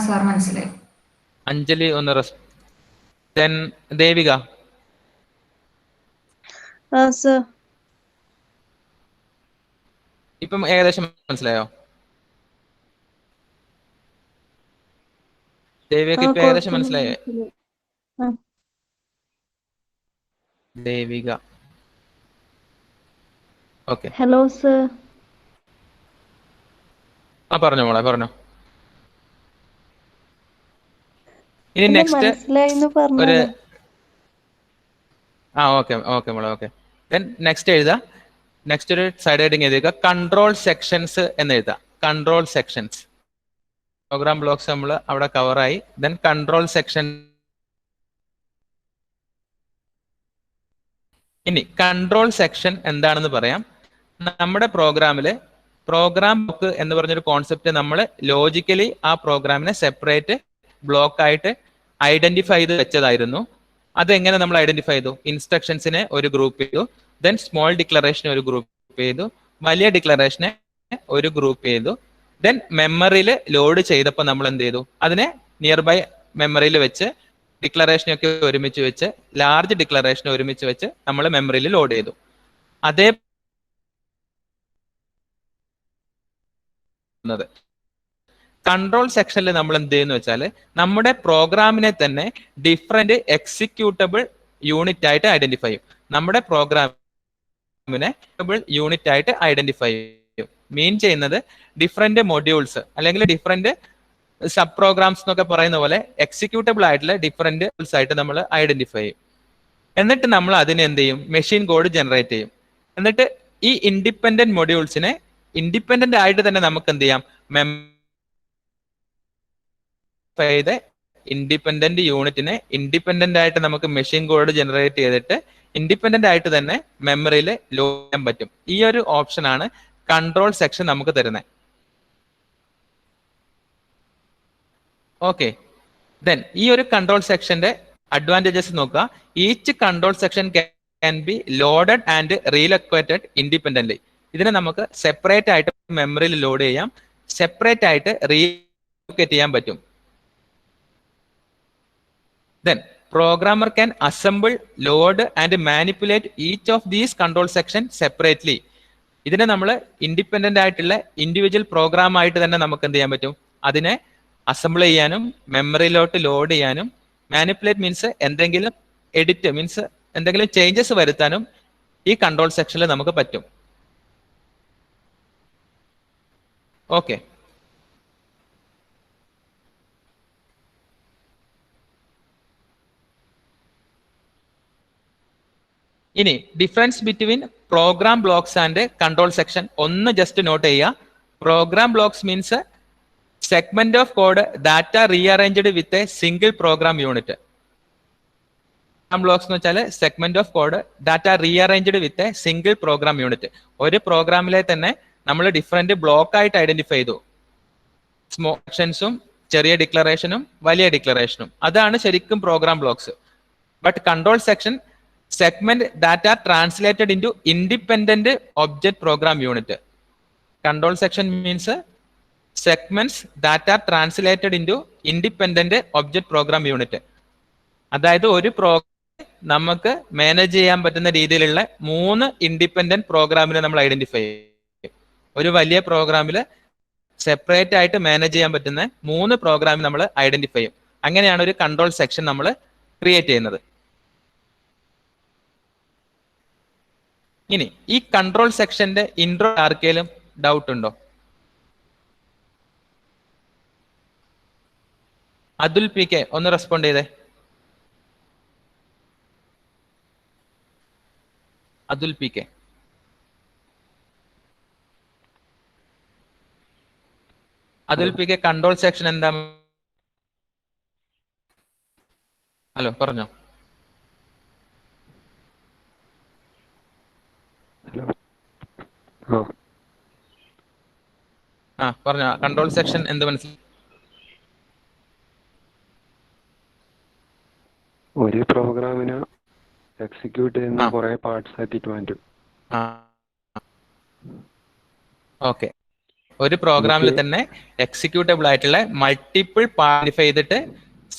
സാർ മനസ്സിലായി. അഞ്ജലി ഒന്ന് ദെൻ ദേവിക. ഇപ്പം ഏകദേശം മനസ്സിലായോ? ദേവിക ഇപ്പൊ ഏകദേശം മനസ്സിലായോ? ദേവിക ഓക്കെ. Hello sir. പറഞ്ഞോ മോളെ പറഞ്ഞോ. ഇനി നെക്സ്റ്റ് ഒരു ഓക്കെ മോളെ ഓക്കെ. ദെൻ നെക്സ്റ്റ് എഴുതാ. നെക്സ്റ്റ് ഒരു സൈഡ് ഹെഡിങ് എഴുതുക, കൺട്രോൾ സെക്ഷൻസ് എന്ന് എഴുതാം. കൺട്രോൾ സെക്ഷൻസ് പ്രോഗ്രാം ബ്ലോക്സ് നമ്മൾ അവിടെ കവറായി. Then control section. ഇനി കൺട്രോൾ സെക്ഷൻ എന്താണെന്ന് പറയാം. നമ്മുടെ പ്രോഗ്രാമില് പ്രോഗ്രാം ബ്ലോക്ക് എന്ന് പറഞ്ഞൊരു കോൺസെപ്റ്റ് നമ്മൾ ലോജിക്കലി ആ പ്രോഗ്രാമിനെ സെപ്പറേറ്റ് ബ്ലോക്ക് ആയിട്ട് ഐഡന്റിഫൈ ചെയ്ത് വെച്ചതായിരുന്നു. അതെങ്ങനെ നമ്മൾ ഐഡന്റിഫൈ ചെയ്തു? ഇൻസ്ട്രക്ഷൻസിനെ ഒരു ഗ്രൂപ്പ് ചെയ്തു, ദെൻ സ്മോൾ ഡിക്ലറേഷനെ ഒരു ഗ്രൂപ്പ് ചെയ്തു, വലിയ ഡിക്ലറേഷനെ ഒരു ഗ്രൂപ്പ് ചെയ്തു. ദെൻ മെമ്മറിയിൽ ലോഡ് ചെയ്തപ്പോൾ നമ്മൾ എന്ത് ചെയ്തു? അതിനെ നിയർ ബൈ മെമ്മറിയിൽ വെച്ച് ഡിക്ലറേഷനൊക്കെ ഒരുമിച്ച് വെച്ച് ലാർജ് ഡിക്ലറേഷനെ ഒരുമിച്ച് വെച്ച് നമ്മൾ മെമ്മറിയിൽ ലോഡ് ചെയ്തു. അതേ കൺട്രോൾ സെക്ഷനിൽ നമ്മൾ എന്ത് ചെയ്യുന്നു വെച്ചാൽ നമ്മുടെ പ്രോഗ്രാമിനെ തന്നെ ഡിഫറെന്റ് എക്സിക്യൂട്ടബിൾ യൂണിറ്റ് ആയിട്ട് ഐഡന്റിഫൈ ചെയ്യും. നമ്മുടെ പ്രോഗ്രാമിനെ യൂണിറ്റ് ആയിട്ട് ഐഡന്റിഫൈ ചെയ്യും. മീൻ ചെയ്യുന്നത് ഡിഫറെന്റ് മൊഡ്യൂൾസ് അല്ലെങ്കിൽ ഡിഫറെന്റ് സബ് പ്രോഗ്രാംസ് എന്നൊക്കെ പറയുന്ന പോലെ എക്സിക്യൂട്ടബിൾ ആയിട്ടുള്ള ഡിഫറെന്റ് ആയിട്ട് നമ്മൾ ഐഡന്റിഫൈ ചെയ്യും. എന്നിട്ട് നമ്മൾ അതിനെ എന്ത് ചെയ്യും? മെഷീൻ കോഡ് ജനറേറ്റ് ചെയ്യും. എന്നിട്ട് ഈ ഇൻഡിപെൻഡന്റ് മൊഡ്യൂൾസിനെ ഇൻഡിപെൻഡന്റ് ആയിട്ട് തന്നെ നമുക്ക് എന്ത് ചെയ്യാം? ഇൻഡിപെൻഡന്റ് യൂണിറ്റിനെ ഇൻഡിപെൻഡന്റ് ആയിട്ട് നമുക്ക് മെഷീൻ കോഡ് ജനറേറ്റ് ചെയ്തിട്ട് ഇൻഡിപെൻഡന്റ് ആയിട്ട് തന്നെ മെമ്മറിയിൽ ലോഡ് ചെയ്യാൻ പറ്റും. ഈ ഒരു ഓപ്ഷൻ ആണ് കൺട്രോൾ സെക്ഷൻ നമുക്ക് തരുന്നത്. ഓക്കെ. ദെൻ ഈ ഒരു കൺട്രോൾ സെക്ഷന്റെ അഡ്വാൻറ്റേജസ് നോക്കുക. Each control section can be loaded and relocated independently. ഇതിനെ നമുക്ക് സെപ്പറേറ്റ് ആയിട്ട് മെമ്മറിയിൽ ലോഡ് ചെയ്യാം, സെപ്പറേറ്റ് ആയിട്ട് റീലൊക്കേറ്റ് ചെയ്യാൻ പറ്റും. Then programmer can assemble, load and manipulate each of these control sections separately. ഇതിനെ നമ്മൾ ഇൻഡിപെൻഡന്റ് ആയിട്ടുള്ള ഇൻഡിവിജ്വൽ പ്രോഗ്രാം ആയിട്ട് തന്നെ നമുക്ക് എന്ത് ചെയ്യാൻ പറ്റും? അതിനെ അസംബിൾ ചെയ്യാനും മെമ്മറിയിലോട്ട് ലോഡ് ചെയ്യാനും, മാനിപ്പുലേറ്റ് മീൻസ് എന്തെങ്കിലും എഡിറ്റ് മീൻസ് എന്തെങ്കിലും ചേഞ്ചസ് വരുത്താനും ഈ കൺട്രോൾ സെക്ഷനിൽ നമുക്ക് പറ്റും. ഓക്കെ. ഇനി difference between program blocks and control section ഒന്ന് ജസ്റ്റ് നോട്ട് ചെയ്യുക. Program blocks means segment of code that rearranged with a single program unit. Blocks എന്ന് വെച്ചാൽ segment of code data rearranged with a single program unit. ഒരു പ്രോഗ്രാമിലെ തന്നെ നമ്മൾ different block ആയിട്ട് identify ചെയ്തു. സ്മോൾ സെക്ഷൻസും ചെറിയ ഡിക്ലറേഷനും വലിയ ഡിക്ലറേഷനും. അതാണ് ശരിക്കും programme blocks. But control section segment data translated into independent object program unit. Control section means segments data translated into independent object program unit. അതായത് ഒരു പ്രോഗ്രാം നമുക്ക് മാനേജ് ചെയ്യാൻ പറ്റുന്ന രീതിയിലുള്ള 3 ഇൻഡിപെൻഡന്റ് പ്രോഗ്രാമിനെ നമ്മൾ ഐഡന്റിഫൈ ചെയ്യും. ഒരു വലിയ പ്രോഗ്രാമിൽ സെപ്പറേറ്റ് ആയിട്ട് മാനേജ് ചെയ്യാൻ പറ്റുന്ന 3 പ്രോഗ്രാം നമ്മൾ ഐഡന്റിഫൈ ചെയ്യും. അങ്ങനെയാണ് ഒരു കൺട്രോൾ സെക്ഷൻ നമ്മൾ ക്രിയേറ്റ് ചെയ്യുന്നത്. ഇനി ഈ കൺട്രോൾ സെക്ഷന്റെ ഇൻട്രോ ആർക്കെങ്കിലും ഡൗട്ട് ഉണ്ടോ? അതുൽ പി കെ ഒന്ന് റെസ്പോണ്ട് ചെയ്തേ. Athul P K. Athul P K control section എന്താ? ഹലോ പറഞ്ഞോ. പറഞ്ഞോ. കൺട്രോൾ സെക്ഷൻ എന്ത് മനസ്സിലായി? ഒരു പ്രോഗ്രാമിന് എക്സിക്യൂട്ട് ചെയ്യുന്ന കുറെ പാർട്സ് ആക്കിയിട്ട് മാറ്റും. ഓക്കെ, ഒരു പ്രോഗ്രാമിൽ തന്നെ എക്സിക്യൂട്ടബിൾ ആയിട്ടുള്ള മൾട്ടിപ്പിൾ പാർട്ട് ചെയ്തിട്ട്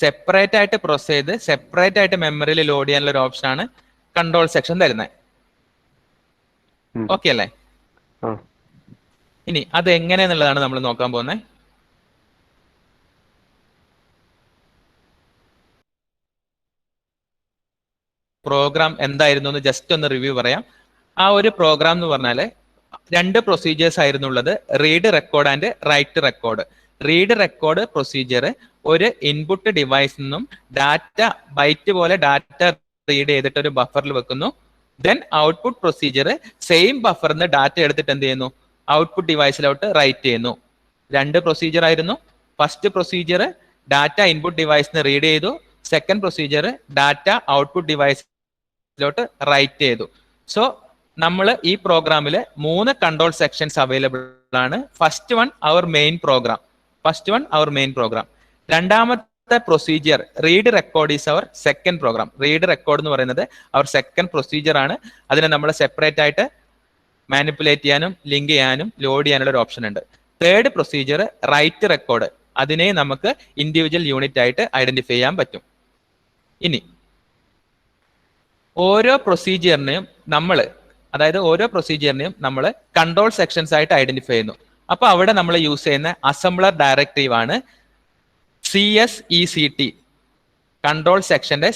സെപ്പറേറ്റ് ആയിട്ട് പ്രോസസ് ചെയ്ത് സെപ്പറേറ്റ് ആയിട്ട് മെമ്മറിയിൽ ലോഡ് ചെയ്യാനുള്ള ഒരു ഓപ്ഷനാണ് കൺട്രോൾ സെക്ഷൻ തരുന്നത്. ഓക്കെ അല്ലേ? ഇനി അത് എങ്ങനെയെന്നുള്ളതാണ് നമ്മൾ നോക്കാൻ പോകുന്നത്. പ്രോഗ്രാം എന്തായിരുന്നു എന്ന് ജസ്റ്റ് ഒന്ന് റിവ്യൂ പറയാം. ആ ഒരു പ്രോഗ്രാം എന്ന് പറഞ്ഞാൽ 2 പ്രൊസീജിയേഴ്സ് ആയിരുന്നു ഉള്ളത്, read record and write record. Read record procedure ഒരു ഇൻപുട്ട് ഡിവൈസിൽ നിന്നും ഡാറ്റ ബൈറ്റ് പോലെ ഡാറ്റ റീഡ് ചെയ്തിട്ട് ഒരു ബഫറിൽ വെക്കുന്നു. ദെൻ ഔട്ട്പുട്ട് പ്രൊസീജിയർ സെയിം ബഫറിൽ നിന്ന് ഡാറ്റ എടുത്തിട്ട് എന്ത് ചെയ്യുന്നു, ഔട്ട്പുട്ട് ഡിവൈസിലോട്ട് റൈറ്റ് ചെയ്യുന്നു. 2 പ്രൊസീജിയർ ആയിരുന്നു. ഫസ്റ്റ് പ്രൊസീജിയർ ഡാറ്റ ഇൻപുട്ട് ഡിവൈസിന് റീഡ് ചെയ്തു, സെക്കൻഡ് പ്രൊസീജിയർ ഡാറ്റ ഔട്ട്പുട്ട് ഡിവൈസിലോട്ട് റൈറ്റ് ചെയ്തു. സോ നമ്മൾ ഈ പ്രോഗ്രാമിൽ 3 കൺട്രോൾ സെക്ഷൻസ് അവൈലബിൾ ആണ്. First one our main program. രണ്ടാമത്തെ procedure read record is our second program. Read record എന്ന് പറയുന്നത് അവർ സെക്കൻഡ് പ്രൊസീജിയർ ആണ്. അതിനെ നമ്മൾ സെപ്പറേറ്റ് ആയിട്ട് മാനിപ്പുലേറ്റ് ചെയ്യാനും ലിങ്ക് ചെയ്യാനും ലോഡ് ചെയ്യാനുള്ള ഒരു ഓപ്ഷൻ ഉണ്ട്. Third procedure write record. അതിനെ നമുക്ക് ഇൻഡിവിജ്വൽ യൂണിറ്റ് ആയിട്ട് ഐഡന്റിഫൈ ചെയ്യാൻ പറ്റും. ഇനി ഓരോ പ്രൊസീജിയറിനെയും നമ്മൾ കൺട്രോൾ സെക്ഷൻസ് ആയിട്ട് ഐഡന്റിഫൈ ചെയ്യുന്നു. അപ്പൊ അവിടെ നമ്മൾ യൂസ് ചെയ്യുന്ന അസംബ്ലർ ഡയറക്റ്റീവ് ആണ് CSECT. കൺട്രോൾ സെക്ഷന്റെ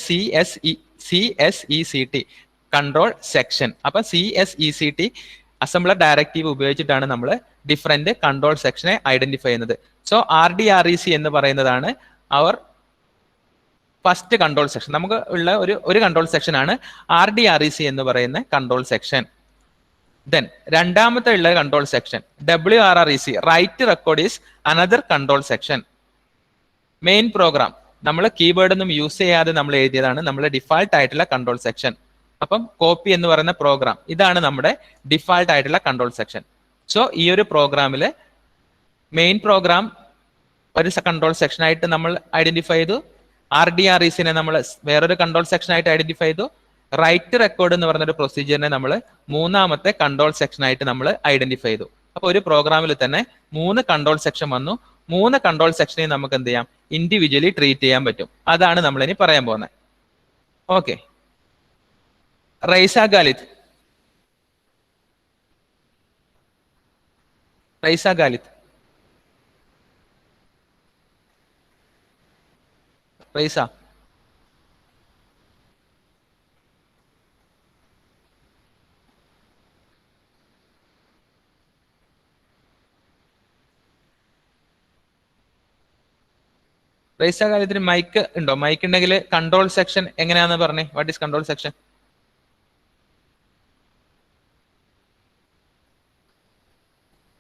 CSECT കൺട്രോൾ സെക്ഷൻ. അപ്പൊ CSECT അസംബ്ലർ ഡയറക്റ്റീവ് ഉപയോഗിച്ചിട്ടാണ് നമ്മൾ ഡിഫറെന്റ് കൺട്രോൾ സെക്ഷനെ ഐഡന്റിഫൈ ചെയ്യുന്നത്. സോ RDREC എന്ന് പറയുന്നതാണ് അവർ ഫസ്റ്റ് കൺട്രോൾ സെക്ഷൻ. നമുക്ക് ഉള്ള ഒരു കൺട്രോൾ സെക്ഷൻ ആണ് RDREC എന്ന് പറയുന്ന കൺട്രോൾ സെക്ഷൻ. ദെൻ രണ്ടാമത്തെ ഉള്ള control section WRREC write record is another control section. Main program നമ്മൾ കീബോർഡ് ഒന്നും യൂസ് ചെയ്യാതെ നമ്മൾ എഴുതിയതാണ് നമ്മുടെ ഡിഫാൾട്ട് ആയിട്ടുള്ള കൺട്രോൾ സെക്ഷൻ. അപ്പം കോപ്പി എന്ന് പറയുന്ന പ്രോഗ്രാം ഇതാണ് നമ്മുടെ ഡിഫാൾട്ട് ആയിട്ടുള്ള കൺട്രോൾ സെക്ഷൻ. സോ ഈ ഒരു പ്രോഗ്രാമിൽ മെയിൻ പ്രോഗ്രാം ഒരു കൺട്രോൾ സെക്ഷൻ ആയിട്ട് നമ്മൾ ഐഡന്റിഫൈ ചെയ്തു. RDRECനെ നമ്മൾ വേറൊരു കൺട്രോൾ സെക്ഷൻ ആയിട്ട് ഐഡന്റിഫൈ ചെയ്തു. റൈറ്റ് റെക്കോർഡ് എന്ന് പറഞ്ഞൊരു പ്രൊസീജിയറിനെ നമ്മൾ മൂന്നാമത്തെ കൺട്രോൾ സെക്ഷൻ ആയിട്ട് നമ്മൾ ഐഡന്റിഫൈ ചെയ്തു. അപ്പൊ ഒരു പ്രോഗ്രാമിൽ തന്നെ 3 കൺട്രോൾ സെക്ഷൻ വന്നു. 3 കൺട്രോൾ സെക്ഷനെ നമുക്ക് എന്ത് ചെയ്യാം, ഇൻഡിവിജ്വലി ട്രീറ്റ് ചെയ്യാൻ പറ്റും. അതാണ് നമ്മൾ ഇനി പറയാൻ പോകുന്നത്. ഓക്കെ, റൈസ ഗാലിദ്. റൈസ റൈസ കാര്യത്തിന് മൈക്ക് ഉണ്ടോ? മൈക്ക് ഉണ്ടെങ്കിൽ കൺട്രോൾ സെക്ഷൻ എങ്ങനെയാന്ന് പറഞ്ഞേ. What is control section?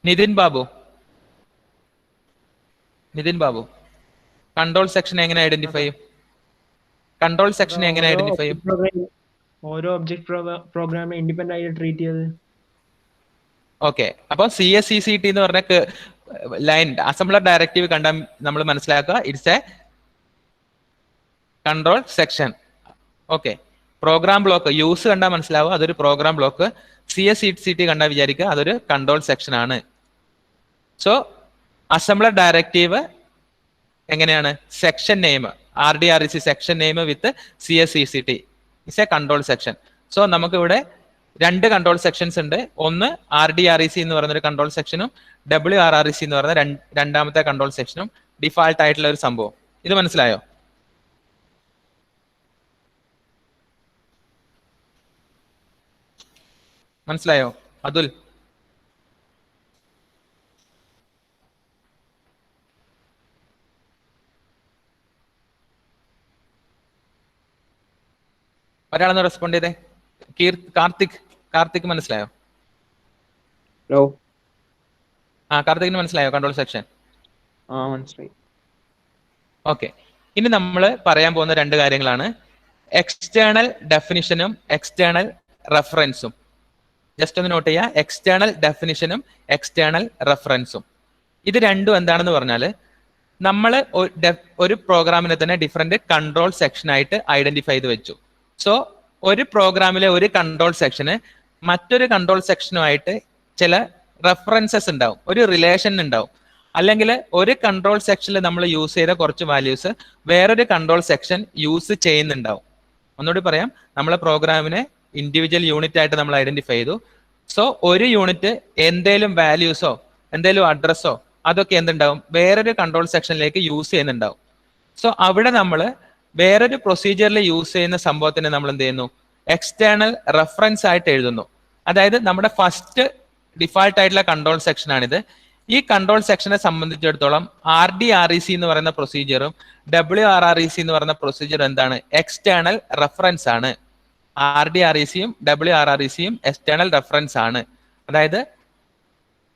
Nithin Babu control section എങ്ങനെ ഐഡന്റിഫൈ ചെയ്യും? ഓരോ ഒബ്ജക്ട് പ്രോഗ്രാം ഇൻഡിപെൻഡന്റ് ആയിട്ട് ട്രീറ്റ് ചെയ്ത്. ഓക്കെ, അപ്പൊ CSECT എന്ന് പറഞ്ഞ ലൈൻ അസംബ്ലർ ഡയറക്റ്റീവ് കണ്ടാൽ നമ്മൾ മനസ്സിലാക്കുക it's a control section. Okay, program block use കണ്ടാൽ മനസ്സിലാവുക അതൊരു പ്രോഗ്രാം ബ്ലോക്ക്. CSECT കണ്ടാൽ വിചാരിക്കുക അതൊരു കൺട്രോൾ സെക്ഷൻ ആണ്. സോ അസംബ്ലർ ഡയറക്റ്റീവ് എങ്ങനെയാണ്? Section name RDREC section name with CSECT it's a control section. So നമുക്ക് ഇവിടെ 2 കൺട്രോൾ സെക്ഷൻസ് ഉണ്ട്. ഒന്ന് RDREC എന്ന് പറയുന്ന ഒരു കൺട്രോൾ സെക്ഷനും WRREC എന്ന് പറയുന്ന രണ്ടാമത്തെ കൺട്രോൾ സെക്ഷനും ഡിഫാൾട്ട് ആയിട്ടുള്ള ഒരു സംഭവം. ഇത് മനസ്സിലായോ? അതുൽ? ഒരാളെന്ന് റെസ്പോണ്ട് ചെയ്തേ. കാർത്തിക് മനസ്സിലായോ? കാർത്തികിന് മനസ്സിലായോ കൺട്രോൾ സെക്ഷൻ? മനസ്സിലായി. ഓക്കെ, ഇനി നമ്മൾ പറയാൻ പോകുന്ന 2 കാര്യങ്ങളാണ് എക്സ്റ്റേണൽ ഡെഫിനിഷനും എക്സ്റ്റേണൽ റെഫറൻസും. ജസ്റ്റ് ഒന്ന് നോട്ട് ചെയ്യുക, എക്സ്റ്റേണൽ ഡെഫിനിഷനും എക്സ്റ്റേണൽ റെഫറൻസും. ഇത് രണ്ടും എന്താണെന്ന് പറഞ്ഞാൽ നമ്മൾ ഒരു പ്രോഗ്രാമിനെ തന്നെ ഡിഫറെന്റ് കൺട്രോൾ സെക്ഷൻ ആയിട്ട് ഐഡന്റിഫൈ ചെയ്ത് വെച്ചു. സോ ഒരു പ്രോഗ്രാമിലെ ഒരു കൺട്രോൾ സെക്ഷന് മറ്റൊരു കൺട്രോൾ സെക്ഷനുമായിട്ട് ചില റെഫറൻസസ് ഉണ്ടാവും, ഒരു റിലേഷൻ ഉണ്ടാവും. അല്ലെങ്കിൽ ഒരു കൺട്രോൾ സെക്ഷനിൽ നമ്മൾ യൂസ് ചെയ്ത കുറച്ച് വാല്യൂസ് വേറൊരു കൺട്രോൾ സെക്ഷൻ യൂസ് ചെയ്യുന്നുണ്ടാവും. ഒന്നുകൂടി പറയാം, നമ്മളെ പ്രോഗ്രാമിനെ ഇൻഡിവിജ്വൽ യൂണിറ്റ് ആയിട്ട് നമ്മൾ ഐഡന്റിഫൈ ചെയ്തു. സോ ഒരു യൂണിറ്റ് എന്തേലും വാല്യൂസോ എന്തേലും അഡ്രസ്സോ അതൊക്കെ എന്തുണ്ടാവും, വേറൊരു കൺട്രോൾ സെക്ഷനിലേക്ക് യൂസ് ചെയ്യുന്നുണ്ടാവും. സോ അവിടെ നമ്മൾ വേറൊരു പ്രൊസീജിയറിൽ യൂസ് ചെയ്യുന്ന സംഭവത്തിന് നമ്മൾ എന്ത് ചെയ്യുന്നു, എക്സ്റ്റേണൽ റെഫറൻസ് ആയിട്ട് എഴുതുന്നു. അതായത് നമ്മുടെ ഫസ്റ്റ് ഡിഫാൾട്ട് ആയിട്ടുള്ള കൺട്രോൾ സെക്ഷൻ ആണിത്. ഈ കൺട്രോൾ സെക്ഷനെ സംബന്ധിച്ചിടത്തോളം RDREC എന്ന് പറയുന്ന പ്രൊസീജിയറും WRREC എന്ന് പറയുന്ന പ്രൊസീജിയർ എന്താണ്, എക്സ്റ്റേണൽ റെഫറൻസ് ആണ്. RDRECയും WRRECയും എക്സ്റ്റേണൽ റെഫറൻസ് ആണ്. അതായത്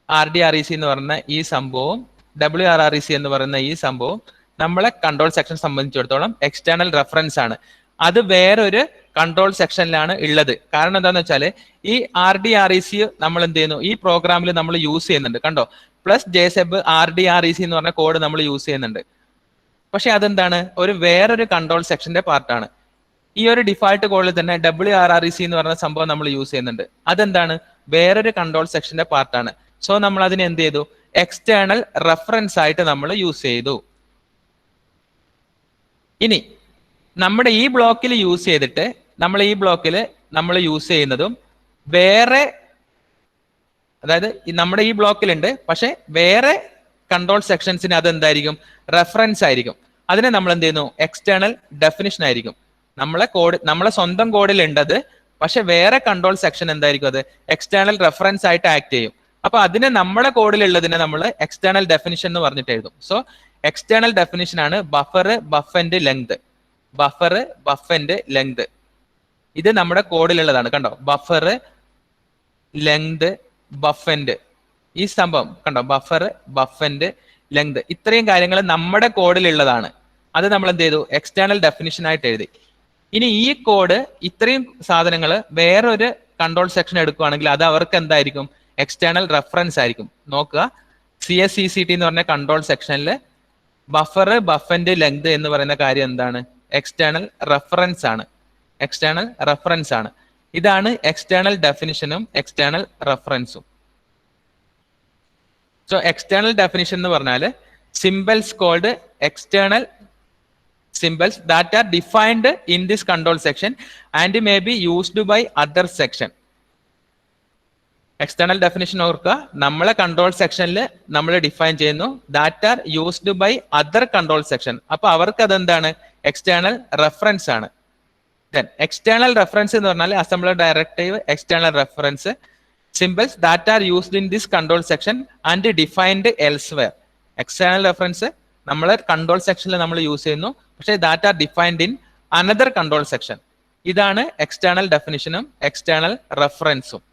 RDREC എന്ന് പറയുന്ന ഈ സംഭവവും WRREC എന്ന് പറയുന്ന ഈ സംഭവം നമ്മളെ കൺട്രോൾ സെക്ഷൻ സംബന്ധിച്ചിടത്തോളം എക്സ്റ്റേണൽ റെഫറൻസ് ആണ്. അത് വേറൊരു കൺട്രോൾ സെക്ഷനിലാണ് ഉള്ളത്. കാരണം എന്താന്ന് വെച്ചാൽ ഈ RDREC നമ്മൾ എന്ത് ചെയ്യുന്നു, ഈ പ്രോഗ്രാമിൽ നമ്മൾ യൂസ് ചെയ്യുന്നുണ്ട്. കണ്ടോ, +JSEB RDREC എന്ന് പറഞ്ഞ കോഡ് നമ്മൾ യൂസ് ചെയ്യുന്നുണ്ട്. പക്ഷെ അതെന്താണ്, ഒരു വേറൊരു കൺട്രോൾ സെക്ഷന്റെ പാർട്ടാണ്. ഈ ഒരു ഡിഫാൾട്ട് കോഡിൽ തന്നെ WRREC എന്ന് പറഞ്ഞ സംഭവം നമ്മൾ യൂസ് ചെയ്യുന്നുണ്ട്. അതെന്താണ്, വേറൊരു കൺട്രോൾ സെക്ഷന്റെ പാർട്ടാണ്. സോ നമ്മൾ അതിനെ എന്ത് ചെയ്തു, എക്സ്റ്റേണൽ റെഫറൻസ് ആയിട്ട് നമ്മൾ യൂസ് ചെയ്തു. ഇനി നമ്മുടെ ഈ ബ്ലോക്കിൽ യൂസ് ചെയ്തിട്ട് നമ്മൾ യൂസ് ചെയ്യുന്നതും വേറെ, അതായത് നമ്മുടെ ഈ ബ്ലോക്കിലുണ്ട് പക്ഷെ വേറെ കൺട്രോൾ സെക്ഷൻസിന് അതെന്തായിരിക്കും, റെഫറൻസ് ആയിരിക്കും. അതിനെ നമ്മൾ എന്ത് ചെയ്യുന്നു, എക്സ്റ്റേണൽ ഡെഫിനിഷൻ ആയിരിക്കും. നമ്മളെ സ്വന്തം കോഡിൽ ഉണ്ടത്, പക്ഷെ വേറെ കൺട്രോൾ സെക്ഷൻ എന്തായിരിക്കും, അത് എക്സ്റ്റേണൽ റെഫറൻസ് ആയിട്ട് ആക്ട് ചെയ്യും. അപ്പൊ അതിനെ നമ്മുടെ കോഡിലുള്ളതിനെ നമ്മൾ എക്സ്റ്റേണൽ ഡെഫിനിഷൻ എന്ന് പറഞ്ഞിട്ട് എഴുതും. സോ എക്സ്റ്റേണൽ ഡെഫിനിഷൻ ആണ് ബഫർ ബഫൻഡ് ലെങ്ത്. ബഫർ ബഫൻഡ് ലെങ്ത് ഇത് നമ്മുടെ കോഡിലുള്ളതാണ്. കണ്ടോ, ബഫർ ലെങ്ത് ബഫൻഡ്, ഈ സംഭവം കണ്ടോ, ബഫർ ബഫൻഡ് ലെങ്ത്, ഇത്രയും കാര്യങ്ങൾ നമ്മുടെ കോഡിലുള്ളതാണ്. അത് നമ്മൾ എന്ത് ചെയ്തു, എക്സ്റ്റേണൽ ഡെഫിനിഷൻ ആയിട്ട് എഴുതി. ഇനി ഈ കോഡ് ഇത്രയും സാധനങ്ങൾ വേറൊരു കൺട്രോൾ സെക്ഷൻ എടുക്കുകയാണെങ്കിൽ അത് അവർക്ക് എന്തായിരിക്കും, എക്സ്റ്റേണൽ റെഫറൻസ് ആയിരിക്കും. നോക്കുക, CSCCT എന്ന് പറഞ്ഞ കൺട്രോൾ സെക്ഷനിൽ ബഫർ ബഫൻഡ് ലെങ്ത് എന്ന് പറയുന്ന കാര്യം എന്താണ്, എക്സ്റ്റേണൽ റെഫറൻസ് ആണ്. എക്സ്റ്റേണൽ റെഫറൻസ് ആണ്. ഇതാണ് എക്സ്റ്റേണൽ ഡെഫിനിഷനും എക്സ്റ്റേണൽ റെഫറൻസും. സോ എക്സ്റ്റേണൽ ഡെഫിനിഷൻ എന്ന് പറഞ്ഞാൽ symbols called external symbols that are defined in this control section and may be used by other section. External definition ഓർക്കുക, നമ്മളെ കൺട്രോൾ സെക്ഷനിൽ നമ്മൾ ഡിഫൈൻ ചെയ്യുന്നു, that are used by other control section. അപ്പൊ അവർക്ക് അതെന്താണ്, എക്സ്റ്റേണൽ റെഫറൻസ് ആണ്. Then external reference എന്ന് പറഞ്ഞാൽ assembler directive external reference symbols that are used in this control section and defined elsewhere. External reference നമ്മളെ കൺട്രോൾ സെക്ഷനിൽ നമ്മൾ യൂസ് ചെയ്യുന്നു, പക്ഷേ that are defined in another control section. ഇതാണ് external ഡെഫിനിഷനും എക്സ്റ്റേണൽ റെഫറൻസും.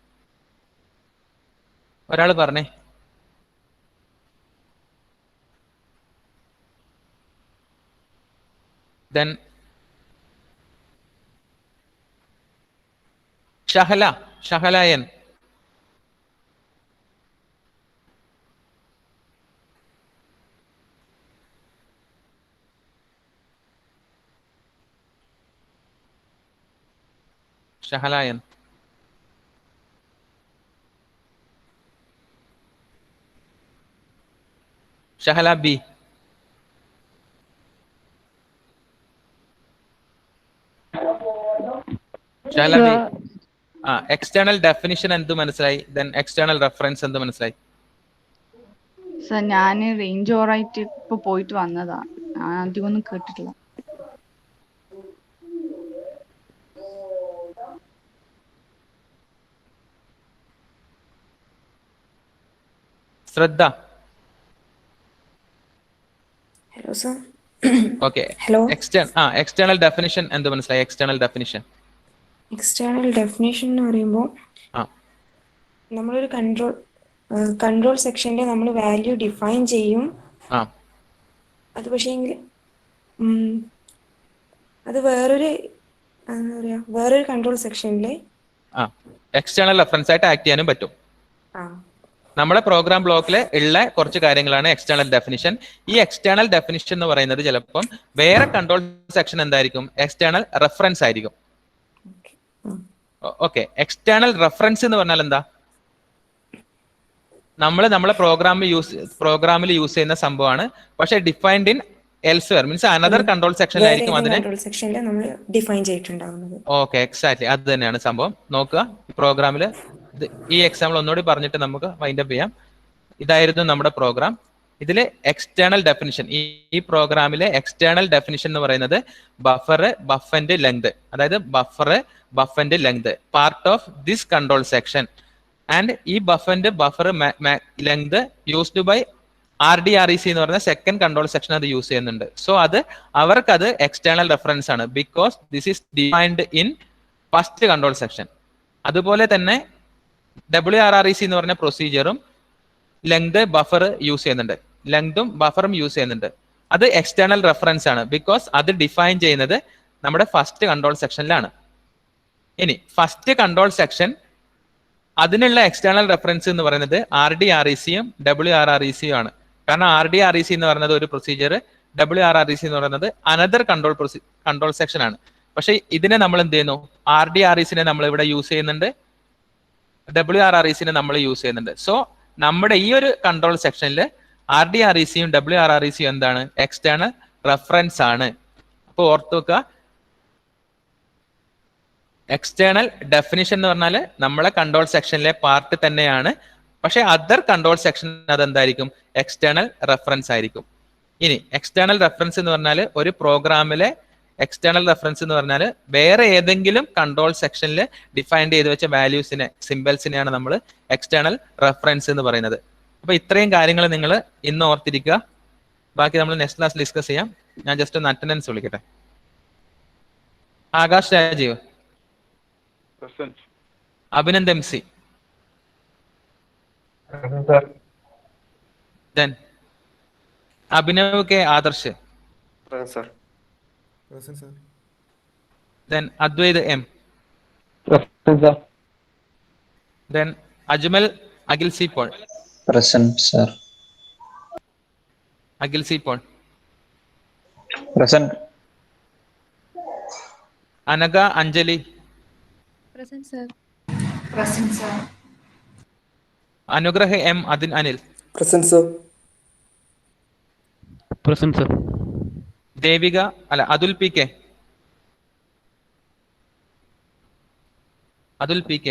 ഒരാൾ പറഞ്ഞേ. ദെൻ ഷഹലയൻ. ഷഹലായൻ. Shahala B. Shahala B. External definition എന്ത് മനസ്സിലായി? ദെൻ എക്സ്റ്റേണൽ റെഫറൻസ് എന്ത് മനസ്സിലായി? സർ ഞാൻ റേഞ്ച് ഓവറായിട്ട് ഇപ്പൊ പോയിട്ട് വന്നതാ, അധികം ഒന്നും കേട്ടിട്ടില്ല. ശ്രദ്ധ. Hello sir. Okay, hello. External definition എന്ത് മനസ്സിലായി? എക്സ്റ്റേണൽ ഡെഫിനിഷൻ എന്ന് പറയുമ്പോൾ നമ്മളൊരു കൺട്രോൾ സെക്ഷനിൽ നമ്മൾ വാല്യൂ ഡിഫൈൻ ചെയ്യും. അത് പക്ഷേ അത് വേറൊരു കൺട്രോൾ സെക്ഷനിലെ എക്സ്റ്റേണൽ റെഫറൻസ് ആയിട്ട് ആക്ട് ചെയ്യാനും പറ്റും. നമ്മളെ പ്രോഗ്രാം ബ്ലോക്കിൽ ഉള്ള കുറച്ച് കാര്യങ്ങളാണ് എക്സ്റ്റേണൽ ഡെഫിനിഷൻ. ഈ എക്സ്റ്റേണൽ ഡെഫിനിഷൻ എന്ന് പറയുന്നത് ചിലപ്പം വേറെ കൺട്രോൾ സെക്ഷൻ എന്തായിരിക്കും, എക്സ്റ്റേണൽ റെഫറൻസ് ആയിരിക്കും. ഓക്കെ, എക്സ്റ്റേണൽ റെഫറൻസ് എന്ന് പറഞ്ഞാൽ എന്താ? നമ്മളെ പ്രോഗ്രാമിൽ യൂസ് ചെയ്യുന്ന സംഭവമാണ്, പക്ഷെ defined in elsewhere means another control സെക്ഷനിലായിരിക്കും അതിനെ ഡിഫൈൻ ചെയ്തിട്ടുണ്ടാവുന്നത്. ഓക്കെ, എക്സാക്ട്ലി അത് തന്നെയാണ് സംഭവം. നോക്കുക, പ്രോഗ്രാമിൽ ഈ എക്സാമ്പിൾ ഒന്നുകൂടി പറഞ്ഞിട്ട് നമുക്ക് വൈൻഡ് അപ്പ് ചെയ്യാം. ഇതായിരുന്നു നമ്മുടെ പ്രോഗ്രാം. ഇതിൽ എക്സ്റ്റേണൽ ഡെഫിനിഷൻ, ഈ പ്രോഗ്രാമിലെ എക്സ്റ്റേണൽ ഡെഫിനിഷൻ എന്ന് പറയുന്നത് ബഫറിന്റെ ലെങ്ത്, അതായത് ബഫറിന്റെ length part of this control section. And ഈ buffer length used by RDREC എന്ന് പറയുന്ന സെക്കൻഡ് കൺട്രോൾ സെക്ഷൻ അത് യൂസ് ചെയ്യുന്നുണ്ട്. സോ അവർക്കത് എക്സ്റ്റേണൽ റെഫറൻസ് ആണ്, because this is defined in first control section. അതുപോലെ തന്നെ WRREC എന്ന് പറഞ്ഞ പ്രൊസീജിയറും ലെങ്ത് ബഫർ യൂസ് ചെയ്യുന്നുണ്ട്, ലെങ്തും ബഫറും യൂസ് ചെയ്യുന്നുണ്ട്. അത് എക്സ്റ്റേണൽ റെഫറൻസ് ആണ്, ബിക്കോസ് അത് ഡിഫൈൻ ചെയ്യുന്നത് നമ്മുടെ ഫസ്റ്റ് കൺട്രോൾ സെക്ഷനിലാണ്. ഇനി ഫസ്റ്റ് കൺട്രോൾ സെക്ഷൻ അതിനുള്ള എക്സ്റ്റേണൽ റെഫറൻസ് എന്ന് പറയുന്നത് RDRECയും WRRECയും ആണ്. കാരണം RDREC എന്ന് പറയുന്നത് ഒരു പ്രൊസീജിയർ, WRREC എന്ന് പറയുന്നത് അനദർ കൺട്രോൾ സെക്ഷൻ ആണ്. പക്ഷെ ഇതിനെ നമ്മൾ എന്ത് ചെയ്യുന്നു, RDRECനെ നമ്മൾ ഇവിടെ യൂസ് ചെയ്യുന്നുണ്ട്, WRRECനെ നമ്മൾ യൂസ് ചെയ്യുന്നുണ്ട്. സോ നമ്മുടെ ഈ ഒരു കൺട്രോൾ സെക്ഷനിൽ RDRECയും WRRECയും എന്താണ്, എക്സ്റ്റേണൽ റെഫറൻസ് ആണ്. അപ്പോൾ ഓർത്ത് വെക്കുക, എക്സ്റ്റേണൽ ഡെഫിനിഷൻ എന്ന് പറഞ്ഞാൽ നമ്മളെ കൺട്രോൾ സെക്ഷനിലെ പാർട്ട് തന്നെയാണ്, പക്ഷെ അതർ കൺട്രോൾ സെക്ഷൻ അതെന്തായിരിക്കും, എക്സ്റ്റേണൽ റെഫറൻസ് ആയിരിക്കും. ഇനി എക്സ്റ്റേണൽ റെഫറൻസ് എന്ന് പറഞ്ഞാൽ ഒരു പ്രോഗ്രാമിലെ എക്സ്റ്റേണൽ റെഫറൻസ് എന്ന് പറഞ്ഞാൽ വേറെ ഏതെങ്കിലും കൺട്രോൾ സെക്ഷനിൽ ഡിഫൈൻ ചെയ്ത് വെച്ച വാല്യൂസിനെ, സിംബൽസിനെയാണ് നമ്മൾ എക്സ്റ്റേണൽ റെഫറൻസ് എന്ന് പറയുന്നത്. അപ്പൊ ഇത്രയും കാര്യങ്ങൾ നിങ്ങൾ ഇന്ന് ഓർത്തിരിക്കുക. ബാക്കി നമ്മൾ നെക്സ്റ്റ് ക്ലാസ് ഡിസ്കസ് ചെയ്യാം. ഞാൻ ജസ്റ്റ് ഒന്ന് അറ്റൻഡൻസ് വിളിക്കട്ടെ. Akash Rajeev, Abhinand MC, then Abhinav K Adarsh, then Advaith M, then Ajmal Akhil C Paul, Present, sir. Akhil C Paul, Present. Anagha Anjali, Present, sir. Present, sir. Anugraha M Anil, Present, sir. Present, sir. Devika Athul PK, Athul PK,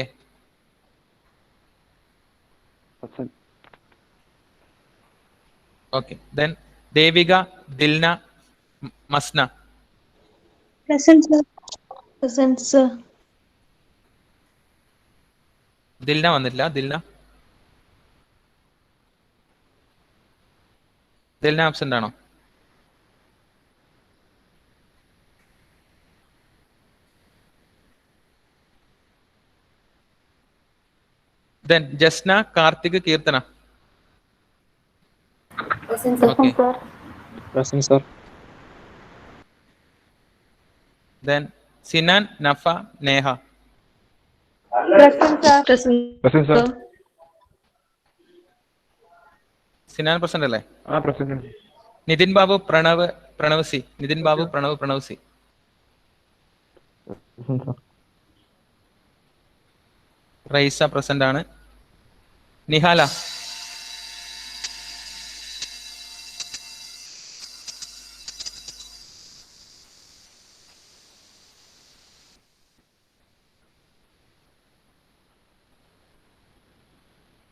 okay, then Devika, Dilna, Masna. Present, sir. Present, sir. Dilna വന്നിട്ടില്ല. Dilna absent ആണോ? Then Jasna, Karthik, Keerthana. Okay. Present, sir. Then Sinan, Nafa, Neha. Present, sir. Present, sir. Sinan present അല്ലേ? Present. Nithin Babu, Pranav C. Nithin Babu, Pranav C. Present, sir. Raisa present ആണ്. നിഹാല.